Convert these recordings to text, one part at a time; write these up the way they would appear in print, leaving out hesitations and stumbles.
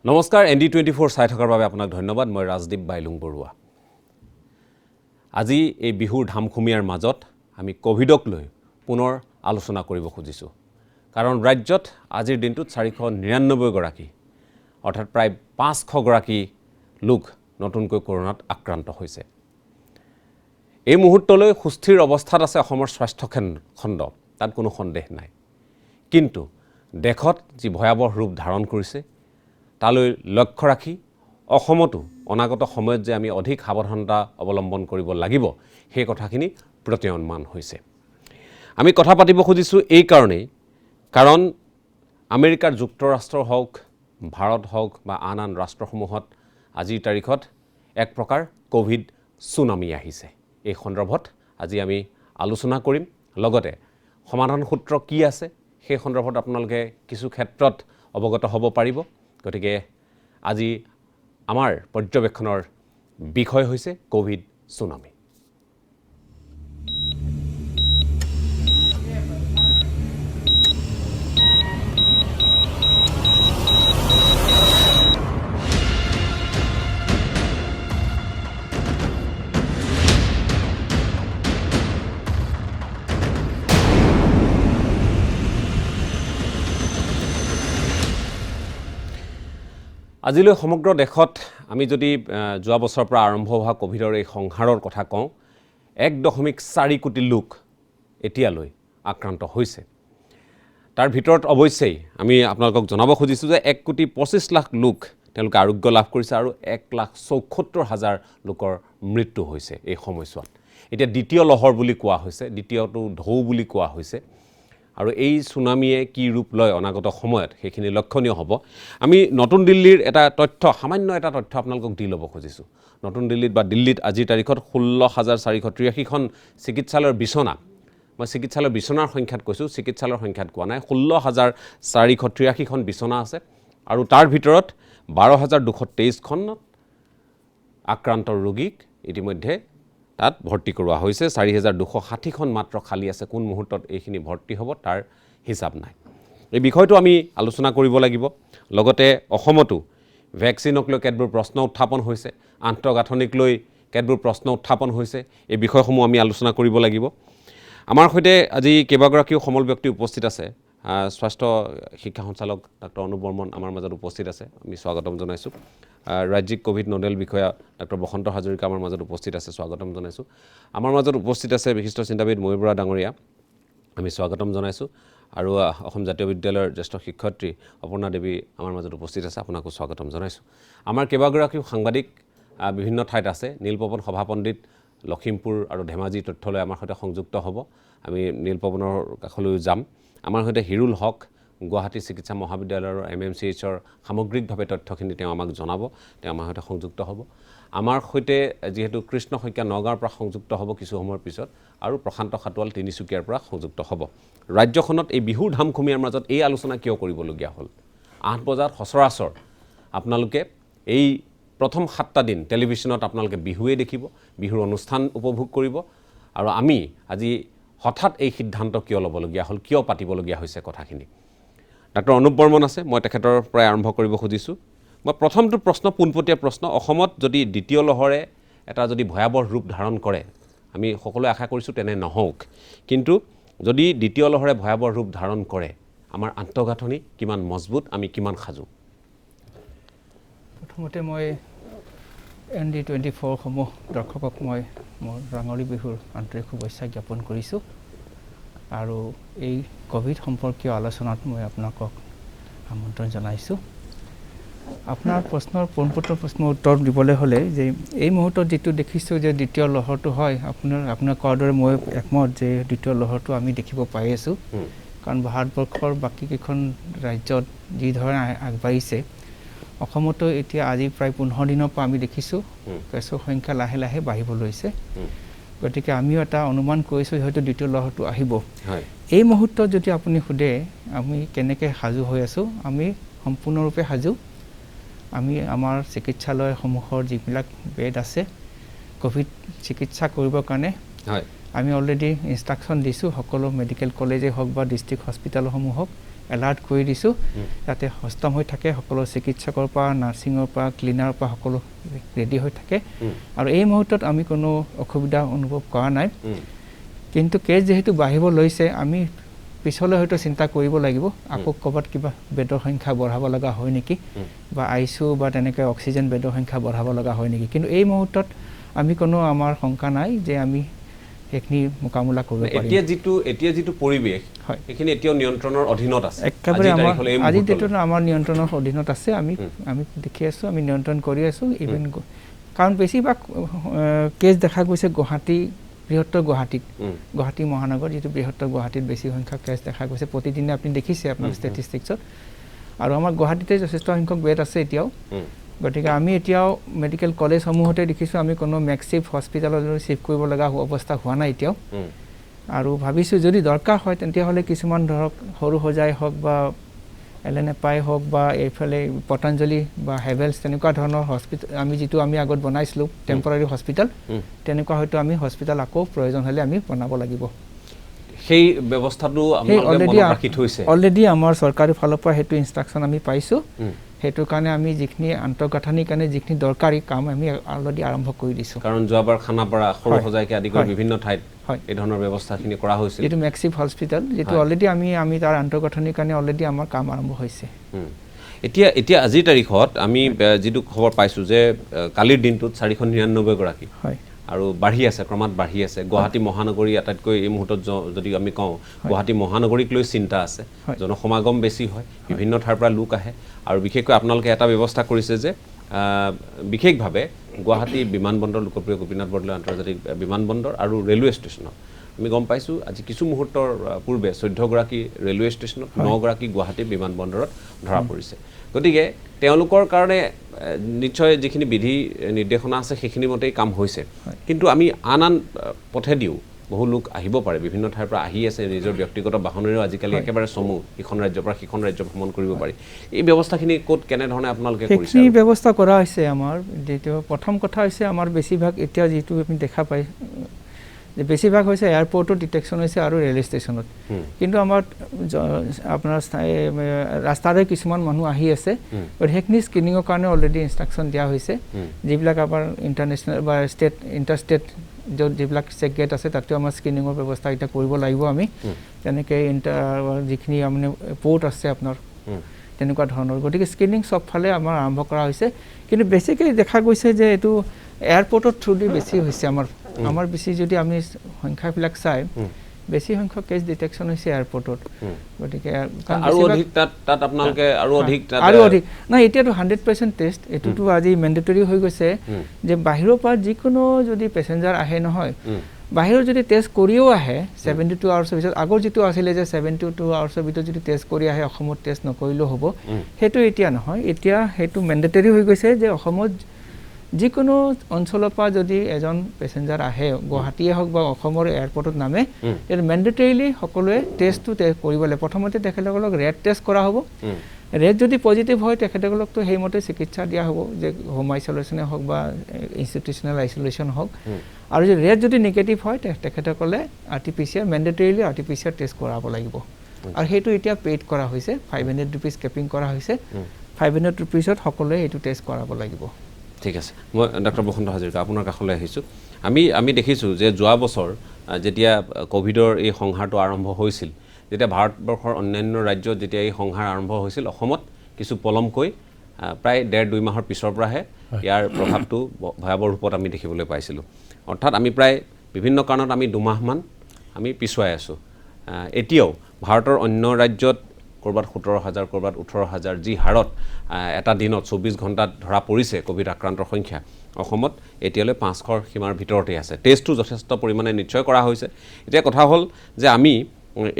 নমস্কাৰ ND24 চাই থকাৰ বাবে আপোনাক ধন্যবাদ মই ৰাজদীপ বাইলুং বৰুৱা আজি এই বিহুৰ ধামখুমীয়াৰ মাজত আমি কোভিডক লৈ পুনৰ আলোচনা কৰিব খুজিছো কাৰণ ৰাজ্যত আজিৰ দিনটোত 499 গৰাকী অৰ্থাৎ প্ৰায় 500 গৰাকী লোক নতুনকৈ কৰোনাত আক্ৰান্ত হৈছে এই মুহূৰ্তলৈ সুস্থিৰ অৱস্থাত আছে অসমৰ স্বাস্থ্য খণ্ড তাত কোনো সন্দেহ নাই কিন্তু দেখত যি ভয়াৱহ ৰূপ ধাৰণ কৰিছে তালৈ লক্ষ্য ৰাখি অসমতো অনাগত সময়ত যে আমি অধিক সাৱধানতা অৱলম্বন কৰিব লাগিব সেই কথাখিনি প্ৰত্যয়নমান হৈছে আমি কথা পাতিব খুজিছো এই কাৰণেই কাৰণ আমেৰিকাৰ যুক্তৰাষ্ট্ৰ হওক ভাৰত হওক বা আন ৰাষ্ট্ৰসমূহত আজিৰ তাৰিখত এক প্ৰকাৰ কোভিড সুনামি আহিছে এই সন্দৰ্ভত আজি আমি আলোচনা কৰিম লগতে সমাধান সূত্ৰ কি আছে সেই সন্দৰ্ভত আপোনালোকে কিছু ক্ষেত্ৰত অৱগত হ'ব পাৰিব গতিকে আজি আমাৰ পৰ্যবেক্ষণৰ বিষয় হৈছে কোভিড সুনামি আজিলৈ সমগ্ৰ দেশত আমি যদি যোৱা বছৰৰ পৰা আৰম্ভ হোৱা কোভিডৰ এই সংহাৰৰ কথা কওঁ 1.4 কোটি লোক এতিয়ালৈ আক্ৰান্ত হৈছে তাৰ ভিতৰত অৱশ্যেই আমি আপোনালোকক জনাব খুজিছো যে 1 কোটি 25 লাখ লোক তেওঁলোকে আৰোগ্য লাভ কৰিছে আৰু 1,74,000 লোকৰ মৃত্যু হৈছে এই সময়ছোৱাত এতিয়া দ্বিতীয় লহৰ বুলি কোৱা হৈছে দ্বিতীয়টো ঢৌ বুলি কোৱা হৈছে আৰু এই সুনামিয়ে কি ৰূপ লয় অনাগত সময়ত সেইখিনি লক্ষণীয় হ'ব আমি নতুন দিল্লীৰ এটা তথ্য সামান্য এটা তথ্য আপোনালোকক দি ল'ব খুজিছো নতুন দিল্লীত বা দিল্লীত আজিৰ তাৰিখত 16,483 খন চিকিৎসালয়ৰ বিছনা মই চিকিৎসালয়ৰ বিছনাৰ সংখ্যাত কৈছো চিকিৎসালয়ৰ সংখ্যাত কোৱা নাই 16,483 খন বিছনা আছে আৰু তাৰ ভিতৰত 12,223 খন আক্ৰান্ত ৰোগীক ইতিমধ্যে তাত ভৰ্তি কৰোৱা হৈছে 4,260 খন মাত্ৰ খালি আছে কোন মুহূৰ্তত এইখিনি ভৰ্তি হ'ব তাৰ হিচাপ নাই এই বিষয়টো আমি আলোচনা কৰিব লাগিব লগতে অসমতো ভ্যাকচিনক লৈ কেতবোৰ প্ৰশ্ন উত্থাপন হৈছে আন্তঃগাঁথনিক লৈ কেতবোৰ প্ৰশ্ন উত্থাপন হৈছে এই বিষয়সমূহ আমি আলোচনা কৰিব লাগিব আমাৰ সৈতে আজি কেইবাগৰাকীও সমল ব্যক্তি উপস্থিত আছে স্বাস্থ্য শিক্ষা সঞ্চালক ডক্টৰ অনুপ বৰ্মন আমাৰ মাজত উপস্থিত আছে আমি স্বাগতম জনাইছো ৰাজ্যিক কোভিড নোডেল বিষয়া ডক্টৰ বসন্ত হাজৰিকা আমাৰ মাজত উপস্থিত আছে স্বাগতম জনাইছো আমাৰ মাজত উপস্থিত আছে বিশিষ্ট চিন্তাবিদ ময়ূৰ বৰা ডাঙৰীয়া আমি স্বাগতম জনাইছো আৰু অসম জাতীয় বিদ্যালয়ৰ জ্যেষ্ঠ শিক্ষয়িত্ৰী অপৰ্ণা দেৱী আমাৰ মাজত উপস্থিত আছে আপোনাকো স্বাগতম জনাইছো আমাৰ কেইবাগৰাকীও সাংবাদিক বিভিন্ন ঠাইত আছে নীলপৱন সভাপণ্ডিত লখিমপুৰ আৰু ধেমাজি তথ্যলৈ আমাৰ সৈতে সংযুক্ত হ'ব আমি নীলপৱনৰ কাষলৈ যাম আমাৰ সৈতে হিৰুল হক গুৱাহাটী চিকিৎসা মহাবিদ্যালয়ৰ MMCHৰ সামগ্ৰিকভাৱে তথ্যখিনি তেওঁ আমাক জনাব তেওঁ আমাৰ সৈতে সংযুক্ত হ'ব আমাৰ সৈতে যেহেতু কৃষ্ণ শইকীয়া নগাঁৱৰ পৰা সংযুক্ত হ'ব কিছু সময়ৰ পিছত আৰু প্ৰশান্ত খাটৱাল তিনিচুকীয়াৰ পৰা সংযুক্ত হ'ব ৰাজ্যখনত এই বিহুৰ ধামখুমীয়াৰ মাজত এই আলোচনা কিয় কৰিবলগীয়া হ'ল 8 বজাত সচৰাচৰ আপোনালোকে এই প্ৰথম 7টা দিন টেলিভিছনত আপোনালোকে বিহুৱে দেখিব বিহুৰ অনুষ্ঠান উপভোগ কৰিব আৰু আমি আজি হঠাৎ এই সিদ্ধান্ত কিয় ল'বলগীয়া হ'ল কিয় পাতিবলগীয়া হৈছে কথাখিনি ডক্টৰ অনুপ বৰ্মন আছে মই তেখেতৰ পৰা আৰম্ভ কৰিব খুজিছো মই প্ৰথমটো প্ৰশ্ন পোনপটীয়া প্ৰশ্ন অসমত যদি দ্বিতীয় লহৰে এটা যদি ভয়াৱহ ৰূপ ধাৰণ কৰে আমি সকলোৱে আশা কৰিছো তেনে নহওক কিন্তু যদি দ্বিতীয় লহৰে ভয়াৱহ ৰূপ ধাৰণ কৰে আমাৰ আন্তঃগাঁথনি কিমান মজবুত আমি কিমান খাজু প্ৰথমতে মই ND24 সমূহ দৰ্শকক মই মোৰ ৰাঙলী বিহুৰ আন্তৰিক শুভেচ্ছা জ্ঞাপন কৰিছোঁ আৰু এই কোভিড সম্পৰ্কীয় আলোচনাত মই আপোনালোকক আমন্ত্ৰণ জনাইছোঁ আপোনাৰ প্ৰশ্নৰ পোনপটীয়া প্ৰশ্নৰ উত্তৰ দিবলৈ হ'লে যে এই মুহূৰ্তত যেটো দেখিছোঁ যে দ্বিতীয় লহৰটো হয় আপোনাৰ কোৱাৰ দৰে মই একমত যে দ্বিতীয় লহৰটো আমি দেখিব পাই আছোঁ কাৰণ ভাৰতবৰ্ষৰ বাকী কেইখন ৰাজ্যত যি ধৰণে আগবাঢ়িছে অসমতো এতিয়া আজি প্ৰায় 15 দিনৰ পৰা আমি দেখিছোঁ কেছৰ সংখ্যা লাহে লাহে বাঢ়িব লৈছে গতিকে আমিও এটা অনুমান কৰিছোঁ হয়তো দ্বিতীয় লহৰটো আহিব এই মুহূৰ্তত যদি আপুনি সুধে আমি কেনেকৈ সাজু হৈ আছোঁ আমি সম্পূৰ্ণৰূপে সাজু আমি আমাৰ চিকিৎসালয়সমূহৰ যিবিলাক বেড আছে কোভিড চিকিৎসা কৰিবৰ কাৰণে আমি অলৰেডি ইনষ্ট্ৰাকশন দিছোঁ সকলো মেডিকেল কলেজে হওক বা ডিস্ট্ৰিক্ট হস্পিটালসমূহক এলাৰ্ট কৰি দিছোঁ যাতে সষ্টম হৈ থাকে সকলো চিকিৎসকৰ পৰা নাৰ্ছিঙৰ পৰা ক্লিনাৰৰ পৰা সকলো ৰেডি হৈ থাকে আৰু এই মুহূৰ্তত আমি কোনো অসুবিধা অনুভৱ কৰা নাই কিন্তু কেছ যেহেতু বাঢ়িব লৈছে আমি পিছলৈ হয়তো চিন্তা কৰিব লাগিব আকৌ ক'ৰবাত কিবা বেডৰ সংখ্যা বঢ়াব লগা হয় নেকি বা আইচু বা তেনেকৈ অক্সিজেন বেডৰ সংখ্যা বঢ়াব লগা হয় নেকি কিন্তু এই মুহূৰ্তত আমি কোনো আমাৰ শংকা নাই যে আমি সেইখিনি মোকাবিলা কৰিব পাৰিম এতিয়া যিটো পৰিৱেশ সেইখিনি এতিয়াও নিয়ন্ত্ৰণৰ অধীনত আছে একেবাৰে আজি ডেটত আমাৰ নিয়ন্ত্ৰণৰ অধীনত আছে আমি দেখি আছোঁ আমি নিয়ন্ত্ৰণ কৰি আছোঁ ইভেন কাৰণ বেছিভাগ কেছ দেখা গৈছে বৃহত্তৰ গুৱাহাটী মহানগৰ যিটো বৃহত্তৰ গুৱাহাটীত বেছি সংখ্যক কেছ দেখা গৈছে প্ৰতিদিনে আপুনি দেখিছে আপোনাৰ ষ্টেটিষ্টিক্সত আৰু আমাৰ গুৱাহাটীতে যথেষ্ট সংখ্যক বেড আছে এতিয়াও গতিকে আমি এতিয়াও মেডিকেল কলেজসমূহতে দেখিছোঁ আমি কোনো মেক্সিভ হস্পিটেললৈ শিফ্ট কৰিব লগা অৱস্থা হোৱা নাই এতিয়াও আৰু ভাবিছোঁ যদি দৰকাৰ হয় তেতিয়াহ'লে কিছুমান ধৰক সৰু সজাই হওক বা LNFI হওক বা এইফালে পতঞ্জলি বা হেভেলছ তেনেকুৱা ধৰণৰ হস্পিটেল আমি আগত বনাইছিলোঁ টেম্পৰাৰী হস্পিটেল তেনেকুৱা হয়তো আমি হস্পিটেল আকৌ প্ৰয়োজন হ'লে আমি বনাব লাগিব সেই ব্যৱস্থাটো অলৰেডি আমাৰ চৰকাৰী ফালৰ পৰা সেইটো ইনষ্ট্ৰাকশ্যন আমি পাইছোঁ সেইটো কাৰণে আমি যিখিনি আন্তঃগাঁথনিৰ কাৰণে যিখিনি দৰকাৰী কাম আমি অলৰেডি আৰম্ভ কৰি দিছোঁ কাৰণ যোৱাবাৰ খানাপাৰা সৰু সজাইকে আদি কৰি বিভিন্ন ঠাইত এই ধৰণৰ ব্যৱস্থাখিনি কৰা হৈছিল এইটো মেক্সিভ হস্পিটেল যিটো অলৰেডি আমি তাৰ আন্তঃগাঁথনিৰ কাৰণে অলৰেডি আমাৰ কাম আৰম্ভ হৈছে এতিয়া আজিৰ তাৰিখত আমি যিটো খবৰ পাইছোঁ যে কালিৰ দিনটোত 499 গৰাকী আৰু বাঢ়ি আছে ক্ৰমাৎ বাঢ়ি আছে গুৱাহাটী মহানগৰী আটাইতকৈ এই মুহূৰ্তত যদি আমি কওঁ গুৱাহাটী মহানগৰীক লৈ চিন্তা আছে জনসমাগম বেছি হয় বিভিন্ন ঠাইৰ পৰা লোক আহে আৰু বিশেষকৈ আপোনালোকে এটা ব্যৱস্থা কৰিছে যে বিশেষভাৱে গুৱাহাটী বিমানবন্দৰ লোকপ্ৰিয় গোপীনাথ বৰদলৈ আন্তৰ্জাতিক বিমানবন্দৰ আৰু ৰেলৱে ষ্টেচনত আমি গম পাইছোঁ আজি কিছু মুহূৰ্তৰ পূৰ্বে 14 গৰাকী ৰেলৱে ষ্টেচনত 9 গৰাকী গুৱাহাটী বিমানবন্দৰত ধৰা পৰিছে গতিকে তেওঁলোকৰ কাৰণে নিশ্চয় যিখিনি বিধি নিৰ্দেশনা আছে সেইখিনি মতেই কাম হৈছে কিন্তু আমি আন পথেদিও বহু লোক আহিব পাৰে বিভিন্ন ঠাইৰ পৰা আহি আছে নিজৰ ব্যক্তিগত বাহনেৰেও আজিকালি একেবাৰে চমু ইখন ৰাজ্যৰ পৰা সিখন ৰাজ্য ভ্ৰমণ কৰিব পাৰি এই ব্যৱস্থাখিনি ক'ত কেনেধৰণে আপোনালোকে কৰিছে এই ব্যৱস্থা কৰা হৈছে আমাৰ যেটো প্ৰথম কথা হৈছে আমাৰ বেছিভাগ এতিয়া যিটো আমি দেখা পাই যে বেছিভাগ হৈছে এয়াৰপৰ্টৰ ডিটেকশ্যন হৈছে আৰু ৰেল ষ্টেচনত কিন্তু আমাৰ আপোনাৰ ৰাস্তাৰে কিছুমান মানুহ আহি আছে আৰু সেইখিনি স্ক্ৰিনিঙৰ কাৰণে অলৰেডি ইনষ্ট্ৰাকশ্যন দিয়া হৈছে যিবিলাক আমাৰ ইণ্টাৰনেশ্যনেল বা ইণ্টাৰষ্টেট যিবিলাক চেক গেট আছে তাতেও আমাৰ স্ক্ৰিনিঙৰ ব্যৱস্থা এতিয়া কৰিব লাগিব আমি তেনেকৈ যিখিনি মানে পৰ্ট আছে আপোনাৰ তেনেকুৱা ধৰণৰ গতিকে স্ক্ৰিনিং চবফালে আমাৰ আৰম্ভ কৰা হৈছে কিন্তু বেছিকৈ দেখা গৈছে যে এইটো এয়াৰপৰ্টৰ থ্ৰুদি বেছি হৈছে আমাৰ বেছি যদি আমি সংখ্যাবিলাক চাই বেছি সংখ্যক কেছ ডিটেকশ্যন হৈছে এয়াৰপৰ্টত গতিকে আৰু অধিক তাত আপোনালোকে আৰু অধিক নাই এতিয়াতো 100% টেষ্ট এইটোতো আজি মেণ্ডেটৰী হৈ গৈছে যে বাহিৰৰ পৰা যিকোনো যদি পেচেঞ্জাৰ আহে নহয় বাহিৰৰ যদি টেষ্ট কৰিও আহে 72 আৱাৰ্ছৰ ভিতৰত আগৰ যিটো আছিলে যে 72 আৱাৰ্ছৰ ভিতৰত যদি টেষ্ট কৰি আহে অসমত টেষ্ট নকৰিলেও হ'ব সেইটো এতিয়া নহয় এতিয়া সেইটো মেণ্ডেটৰী হৈ গৈছে যে অসমত যিকোনো অঞ্চলৰ পৰা যদি এজন পেচেঞ্জাৰ আহে গুৱাহাটীয়ে হওক বা অসমৰ এয়াৰপৰ্টত নামে তেতিয়া মেণ্ডেটৰিলি সকলোৱে টেষ্টটো কৰিব লাগে প্ৰথমতে তেখেতসকলক ৰেড টেষ্ট কৰা হ'ব ৰেড যদি পজিটিভ হয় তেখেতসকলকতো সেইমতে চিকিৎসা দিয়া হ'ব যে হোম আইচলেশ্যনে হওক বা ইনষ্টিটিউচনেল আইচলেশ্যন হওক আৰু যদি ৰেড যদি নিগেটিভ হয় তেখেতসকলে RT-PCR মেণ্ডেটৰিলি RT-PCR টেষ্ট কৰাব লাগিব আৰু সেইটো এতিয়া পেইড কৰা হৈছে 500 rupees কেপিং কৰা হৈছে 500 rupeesত সকলোৱে এইটো টেষ্ট কৰাব লাগিব ঠিক আছে মই ডক্টৰ বসন্ত হাজৰিকা আপোনাৰ কাষলৈ আহিছোঁ আমি দেখিছোঁ যে যোৱা বছৰ যেতিয়া কোভিডৰ এই সংহাৰটো আৰম্ভ হৈছিল যেতিয়া ভাৰতবৰ্ষৰ অন্যান্য ৰাজ্যত যেতিয়া এই সংহাৰ আৰম্ভ হৈছিল অসমত কিছু পলমকৈ প্ৰায় 1.5-2 মাহৰ পিছৰ পৰাহে ইয়াৰ প্ৰভাৱটো ভয়াৱহ ৰূপত আমি দেখিবলৈ পাইছিলোঁ অৰ্থাৎ আমি প্ৰায় বিভিন্ন কাৰণত আমি 2 মাহমান আমি পিছুৱাই আছোঁ এতিয়াও ভাৰতৰ অন্য ৰাজ্যত ক'ৰবাত 17,000 ক'ৰবাত 18,000 যি হাৰত এটা দিনত 24 ঘণ্টাত ধৰা পৰিছে কোভিড আক্ৰান্তৰ সংখ্যা অসমত এতিয়ালৈ 500ৰ সীমাৰ ভিতৰতে আছে টেষ্টটো যথেষ্ট পৰিমাণে নিশ্চয় কৰা হৈছে এতিয়া কথা হ'ল যে আমি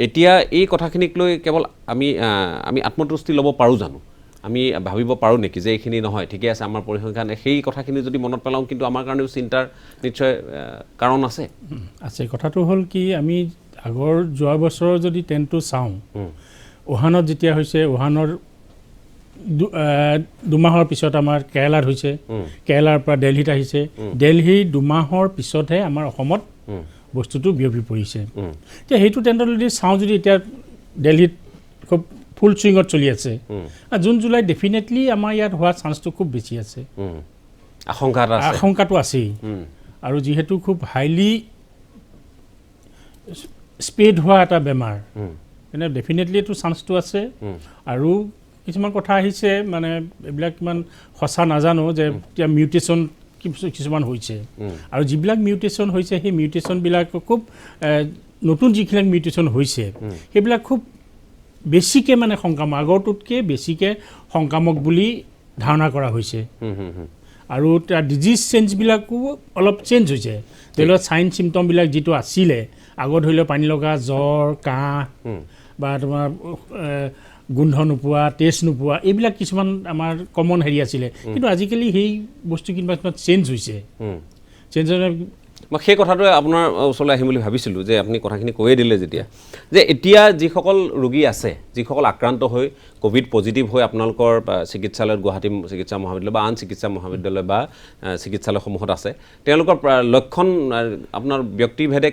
এতিয়া এই কথাখিনিক লৈ কেৱল আমি আত্মতুষ্টি ল'ব পাৰোঁ জানো আমি ভাবিব পাৰোঁ নেকি যে এইখিনি নহয় ঠিকে আছে আমাৰ পৰিসংখ্যান সেই কথাখিনি যদি মনত পেলাওঁ কিন্তু আমাৰ কাৰণেও চিন্তাৰ নিশ্চয় কাৰণ আছে কথাটো হ'ল কি আমি আগৰ যোৱা বছৰৰ যদি ট্ৰেণ্ডটো চাওঁ উহানত যেতিয়া হৈছে উহানৰ 2 মাহৰ পিছত আমাৰ কেৰালাত হৈছে কেৰালাৰ পৰা দিল্লীত আহিছে দিল্লী 2 মাহৰ পিছতহে আমাৰ অসমত বস্তুটো বিয়পি পৰিছে এতিয়া সেইটো ট্ৰেণ্ডত যদি চাওঁ যদি এতিয়া দিল্লীত খুব ফুল চুইঙত চলি আছে জুন জুলাই ডেফিনেটলি আমাৰ ইয়াত হোৱাৰ চান্সটো খুব বেছি আছে আশংকাটো আছেই আৰু যিহেতু খুব হাইলি স্প্ৰেড হোৱা এটা বেমাৰ এনে ডেফিনেটলি এইটো চান্সটো আছে আৰু কিছুমান কথা আহিছে মানে এইবিলাক ইমান সঁচা নাজানো যে এতিয়া মিউটেশ্যন কিছুমান হৈছে আৰু যিবিলাক মিউটেশ্যন হৈছে সেই মিউটেশ্যনবিলাক খুব নতুন যিবিলাক মিউটেশ্যন হৈছে সেইবিলাক খুব বেছিকৈ মানে সংক্ৰামক আগৰটোতকৈ বেছিকৈ সংক্ৰামক বুলি ধাৰণা কৰা হৈছে আৰু তাৰ ডিজিজ চেঞ্জবিলাকো অলপ চেঞ্জ হৈছে ধৰি লওক চাইন চিমটমবিলাক যিটো আছিলে আগত ধৰি লওক পানী লগা জ্বৰ কাহ বা তোমাৰ গোন্ধ নোপোৱা টেষ্ট নোপোৱা এইবিলাক কিছুমান আমাৰ কমন হেৰি আছিলে কিন্তু আজিকালি সেই বস্তু কিবা চেঞ্জ হৈছে চেঞ্জ মই সেই কথাটোৱে আপোনাৰ ওচৰলৈ আহিম বুলি ভাবিছিলোঁ যে আপুনি কথাখিনি কৈয়ে দিলে যেতিয়া যে এতিয়া যিসকল ৰোগী আছে যিসকল আক্ৰান্ত হৈ ক'ভিড পজিটিভ হৈ আপোনালোকৰ চিকিৎসালয়ত গুৱাহাটী চিকিৎসা মহাবিদ্যালয় বা আন চিকিৎসা মহাবিদ্যালয় বা চিকিৎসালয়সমূহত আছে তেওঁলোকৰ লক্ষণ আপোনাৰ ব্যক্তিভেদে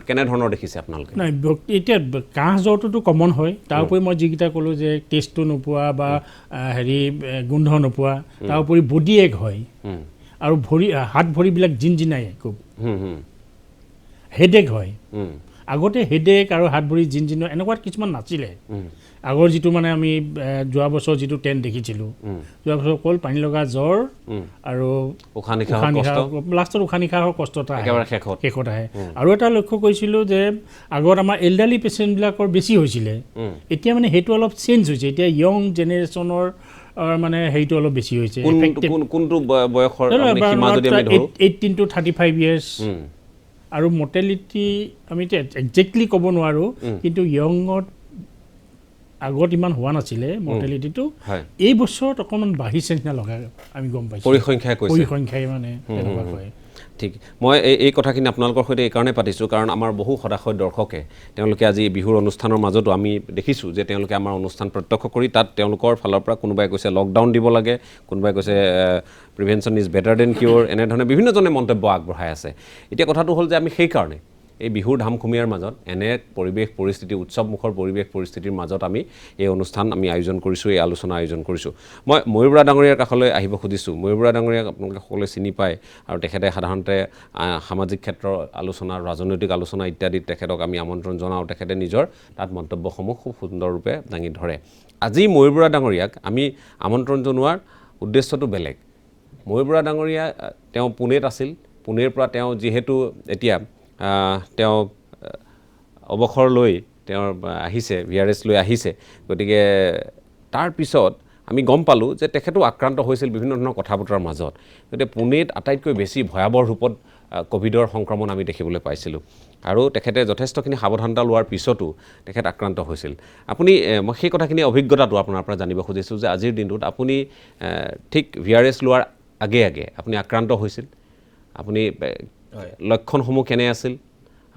কেনেধৰণৰ দেখিছে আপোনালোকে নাই এতিয়া কাহ জ্বৰটোতো কমন হয় তাৰ উপৰি মই যিকেইটা ক'লোঁ যে টেষ্টটো নোপোৱা বা হেৰি গোন্ধ নোপোৱা তাৰ উপৰি বডি এক হয় আৰু ভৰি হাত ভৰিবিলাক জিনজিনাই খুব হেডেক হয় আগতে হেডেক আৰু হাত ভৰি জিনজিন এনেকুৱা কিছুমান নাছিলে আগৰ যিটো মানে আমি যোৱা বছৰ যিটো ট্ৰেণ্ড দেখিছিলোঁ যোৱা বছৰ অকল পানী লগা জ্বৰ আৰু লাষ্টত উশাহ নিশাহৰ কষ্ট এটা শেষত আহে আৰু এটা লক্ষ্য কৰিছিলোঁ যে আগত আমাৰ এল্ডাৰলি পেচেণ্টবিলাকৰ বেছি হৈছিলে এতিয়া মানে সেইটো অলপ চেঞ্জ হৈছে এতিয়া য়ং জেনেৰেশ্যনৰ মানে হেৰিটো অলপ বেছি হৈছে কোনটো বয়সৰ 18 to 35 years আৰু মৰ্টেলিটি আমি একজেক্টলি ক'ব নোৱাৰোঁ কিন্তু য়ঙত আগত ইমান হোৱা নাছিলে মৰ্টেলিটিটো এই বছৰত অকণমান বাঢ়িছে নিচিনা লগা আমি গম পাইছোঁ পৰিসংখ্যাই মানে তেনেকুৱা হয় ঠিক মই এই কথাখিনি আপোনালোকৰ সৈতে এইকাৰণে পাতিছোঁ কাৰণ আমাৰ বহু সদাশয় দৰ্শকে তেওঁলোকে আজি বিহুৰ অনুষ্ঠানৰ মাজতো আমি দেখিছোঁ যে তেওঁলোকে আমাৰ অনুষ্ঠান প্ৰত্যক্ষ কৰি তাত তেওঁলোকৰ ফালৰ পৰা কোনোবাই কৈছে লকডাউন দিব লাগে কোনোবাই কৈছে প্ৰিভেনশ্যন ইজ বেটাৰ দেন কিয়ৰ এনেধৰণে বিভিন্নজনে মন্তব্য আগবঢ়াই আছে এতিয়া কথাটো হ'ল যে আমি সেইকাৰণে এই বিহুৰ ধামখুমীয়াৰ মাজত এনে পৰিৱেশ পৰিস্থিতি উৎসৱমুখৰ পৰিৱেশ পৰিস্থিতিৰ মাজত আমি এই অনুষ্ঠান আমি আয়োজন কৰিছোঁ এই আলোচনা আয়োজন কৰিছোঁ মই ময়ূৰ বৰা ডাঙৰীয়াৰ কাষলৈ আহিব খুজিছোঁ ময়ূৰ বৰা ডাঙৰীয়াক আপোনালোকে সকলোৱে চিনি পায় আৰু তেখেতে সাধাৰণতে সামাজিক ক্ষেত্ৰৰ আলোচনা ৰাজনৈতিক আলোচনা ইত্যাদিত তেখেতক আমি আমন্ত্ৰণ জনাওঁ তেখেতে নিজৰ তাত মন্তব্যসমূহ খুব সুন্দৰৰূপে দাঙি ধৰে আজি ময়ূৰ বৰা ডাঙৰীয়াক আমি আমন্ত্ৰণ জনোৱাৰ উদ্দেশ্যটো বেলেগ ময়ূৰ বৰা ডাঙৰীয়া তেওঁ পুনেত আছিল পুনেৰ পৰা তেওঁ যিহেতু এতিয়া তেওঁ অৱসৰ লৈ তেওঁৰ আহিছে VRS লৈ আহিছে গতিকে তাৰ পিছত আমি গম পালোঁ যে তেখেতো আক্ৰান্ত হৈছিল বিভিন্ন ধৰণৰ কথা বতৰাৰ মাজত গতিকে পুনেত আটাইতকৈ বেছি ভয়াৱহ ৰূপত ক'ভিডৰ সংক্ৰমণ আমি দেখিবলৈ পাইছিলোঁ আৰু তেখেতে যথেষ্টখিনি সাৱধানতা লোৱাৰ পিছতো তেখেত আক্ৰান্ত হৈছিল আপুনি মই সেই কথাখিনি অভিজ্ঞতাটো আপোনাৰ পৰা জানিব খুজিছোঁ যে আজিৰ দিনটোত আপুনি ঠিক VRS লোৱাৰ আগে আগে আপুনি আক্ৰান্ত হৈছিল আপুনি লক্ষণসমূহ কেনে আছিল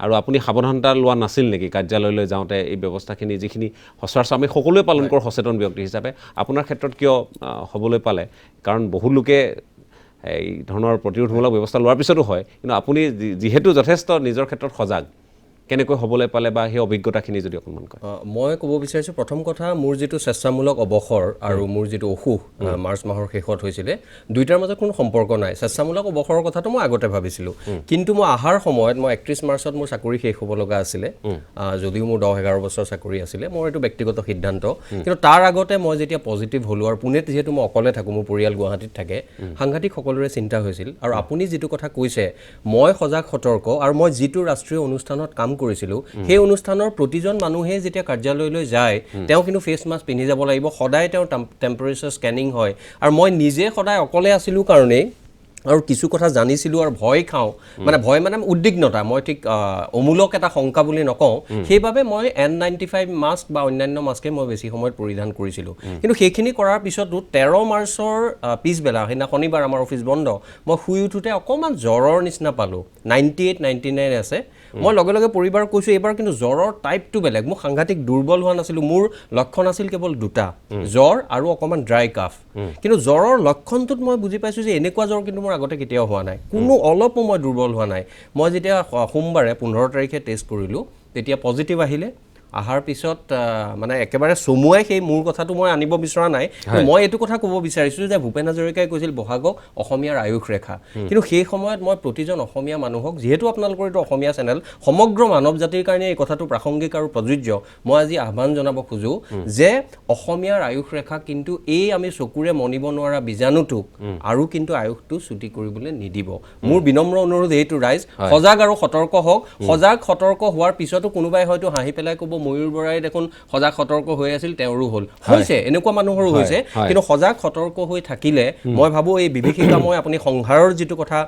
আৰু আপুনি সাৱধানতা লোৱা নাছিল নেকি কাৰ্যালয়লৈ যাওঁতে এই ব্যৱস্থাখিনি যিখিনি সচৰাচৰ আমি সকলোৱে পালন কৰোঁ সচেতন ব্যক্তি হিচাপে আপোনাৰ ক্ষেত্ৰত কিয় হ'বলৈ পালে কাৰণ বহু লোকে এই ধৰণৰ প্ৰতিৰোধমূলক ব্যৱস্থা লোৱাৰ পিছতো হয় কিন্তু আপুনি যিহেতু যথেষ্ট নিজৰ ক্ষেত্ৰত সজাগ কেনেকৈ হ'বলৈ পালে বা সেই অভিজ্ঞতাখিনি যদি অকণমান কয় মই ক'ব বিচাৰিছোঁ প্ৰথম কথা মোৰ যিটো স্বেচ্ছামূলক অৱসৰ আৰু মোৰ যিটো অসুখ মাৰ্চ মাহৰ শেষত হৈছিলে দুইটাৰ মাজত কোনো সম্পৰ্ক নাই স্বেচ্ছামূলক অৱসৰৰ কথাটো মই আগতে ভাবিছিলোঁ কিন্তু মই অহাৰ সময়ত মই 31 মাৰ্চত মোৰ চাকৰি শেষ হ'ব লগা আছিলে যদিও মোৰ 10-11 বছৰ চাকৰি আছিলে মোৰ এইটো ব্যক্তিগত সিদ্ধান্ত কিন্তু তাৰ আগতে মই যেতিয়া পজিটিভ হ'লোঁ আৰু পুনেত যিহেতু মই অকলে থাকোঁ মোৰ পৰিয়াল গুৱাহাটীত থাকে সাংঘাতিক সকলোৰে চিন্তা হৈছিল আৰু আপুনি যিটো কথা কৈছে মই সজাগ সতৰ্ক আৰু মই যিটো ৰাষ্ট্ৰীয় অনুষ্ঠানত কাম কৰিছিলোঁ সেই অনুষ্ঠানৰ প্ৰতিজন মানুহে যেতিয়া কাৰ্যালয়লৈ যায় তেওঁ কিন্তু ফেচ মাস্ক পিন্ধি যাব লাগিব সদায় তেওঁ টেম্পাৰেচাৰ স্কেনিং হয় আৰু মই নিজে সদায় অকলে আছিলোঁ কাৰণেই আৰু কিছু কথা জানিছিলোঁ আৰু ভয় খাওঁ মানে ভয় মানে উদ্বিগ্নতা মই ঠিক অমূলক এটা শংকা বুলি নকওঁ সেইবাবে মই N95 মাস্ক বা অন্যান্য মাস্কে মই বেছি সময়ত পৰিধান কৰিছিলোঁ কিন্তু সেইখিনি কৰাৰ পিছতো 13 মাৰ্চৰ পিছবেলা সেইদিনা শনিবাৰ আমাৰ অফিচ বন্ধ মই শুই উঠোঁতে অকণমান জ্বৰৰ নিচিনা পালোঁ 98-99 আছে মই লগে লগে পৰিবাৰক কৈছোঁ এইবাৰ কিন্তু জ্বৰৰ টাইপটো বেলেগ মোক সাংঘাতিক দুৰ্বল হোৱা নাছিলোঁ মোৰ লক্ষণ আছিল কেৱল দুটা জ্বৰ আৰু অকণমান ড্ৰাই কাফ কিন্তু জ্বৰৰ লক্ষণটোত মই বুজি পাইছোঁ যে এনেকুৱা জ্বৰ কিন্তু মোৰ আগতে কেতিয়াও হোৱা নাই কোনো অলপো মই দুৰ্বল হোৱা নাই মই যেতিয়া সোমবাৰে 15 তাৰিখে টেষ্ট কৰিলোঁ তেতিয়া পজিটিভ আহিলে অহাৰ পিছত মানে একেবাৰে চমুৱাই সেই মোৰ কথাটো মই আনিব বিচৰা নাই মই এইটো কথা ক'ব বিচাৰিছোঁ যে ভূপেন হাজৰিকাই কৈছিল বহাগক অসমীয়াৰ আয়ুস ৰেখা কিন্তু সেই সময়ত মই প্ৰতিজন অসমীয়া মানুহক যিহেতু আপোনালোকৰ এইটো অসমীয়া চেনেল সমগ্ৰ মানৱ জাতিৰ কাৰণে এই কথাটো প্ৰাসংগিক আৰু প্ৰযোজ্য মই আজি আহ্বান জনাব খোজোঁ যে অসমীয়াৰ আয়ুস ৰেখা কিন্তু এই আমি চকুৰে মনিব নোৱাৰা বীজাণুটোক আৰু কিন্তু আয়ুসটো ছুটি কৰিবলৈ নিদিব মোৰ বিনম্ৰ অনুৰোধ এইটো ৰাইজ সজাগ আৰু সতৰ্ক হওক সজাগ সতৰ্ক হোৱাৰ পিছতো কোনোবাই হয়তো হাঁহি পেলাই ক'ব ময়ূৰ বৰাই দেখোন সজাগ সতৰ্ক হৈ আছিল তেওঁৰো হ'ল হৈছে এনেকুৱা মানুহৰো হৈছে কিন্তু সজাগ সতৰ্ক হৈ থাকিলে মই ভাবোঁ এই বিভীষিকাময় আপুনি সংহাৰৰ যিটো কথা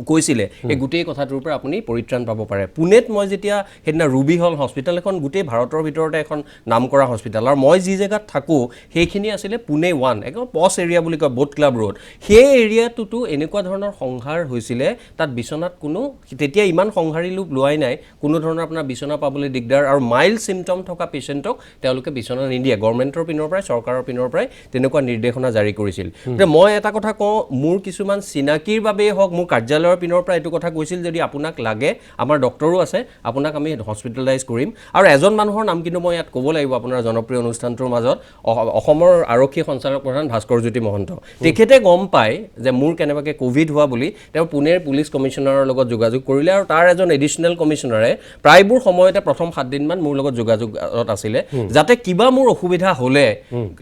কৈছিলে এই গোটেই কথাটোৰ পৰা আপুনি পৰিত্ৰাণ পাব পাৰে পুনেত মই যেতিয়া সেইদিনা ৰুবি হল হস্পিটেল এখন গোটেই ভাৰতৰ ভিতৰতে এখন নাম কৰা হস্পিটেল আৰু মই যি জেগাত থাকোঁ সেইখিনি আছিলে পুনে 1 একদম পছ এৰিয়া বুলি কয় বোট ক্লাব ৰোড সেই এৰিয়াটোতো এনেকুৱা ধৰণৰ সংহাৰ হৈছিলে তাত বিচনাত কোনো তেতিয়া ইমান সংহাৰী লোক লোৱাই নাই কোনো ধৰণৰ আপোনাৰ বিচনা পাবলৈ দিগদাৰ আৰু মাইল্ড চিমটম থকা পেচেণ্টক তেওঁলোকে বিচনা নিদিয়ে গভৰ্ণমেণ্টৰ পিনৰ পৰাই চৰকাৰৰ পিনৰ পৰাই তেনেকুৱা নিৰ্দেশনা জাৰি কৰিছিল মই এটা কথা কওঁ মোৰ কিছুমান চিনাকিৰ বাবেই হওক মোৰ কাৰ্যালয় পিনৰ পৰা এইটো কথা কৈছিল যদি আপোনাক লাগে আমাৰ ডক্টৰো আছে আপোনাক আমি হস্পিটেলাইজ কৰিম আৰু এজন মানুহৰ নাম কিন্তু মই ইয়াত ক'ব লাগিব আপোনাৰ জনপ্ৰিয় অনুষ্ঠানটোৰ মাজত অসমৰ আৰক্ষী সঞ্চালক প্ৰধান ভাস্কৰ জ্যোতি মহন্ত তেখেতে গম পায় যে মোৰ কেনেবাকৈ কোভিড হোৱা বুলি তেওঁ পুনেৰ পুলিচ কমিশ্যনাৰৰ লগত যোগাযোগ কৰিলে আৰু তাৰ এজন এডিশ্যনেল কমিশ্যনাৰে প্ৰায়বোৰ সময়তে প্ৰথম 7 দিনমান মোৰ লগত যোগাযোগত আছিলে যাতে কিবা মোৰ অসুবিধা হ'লে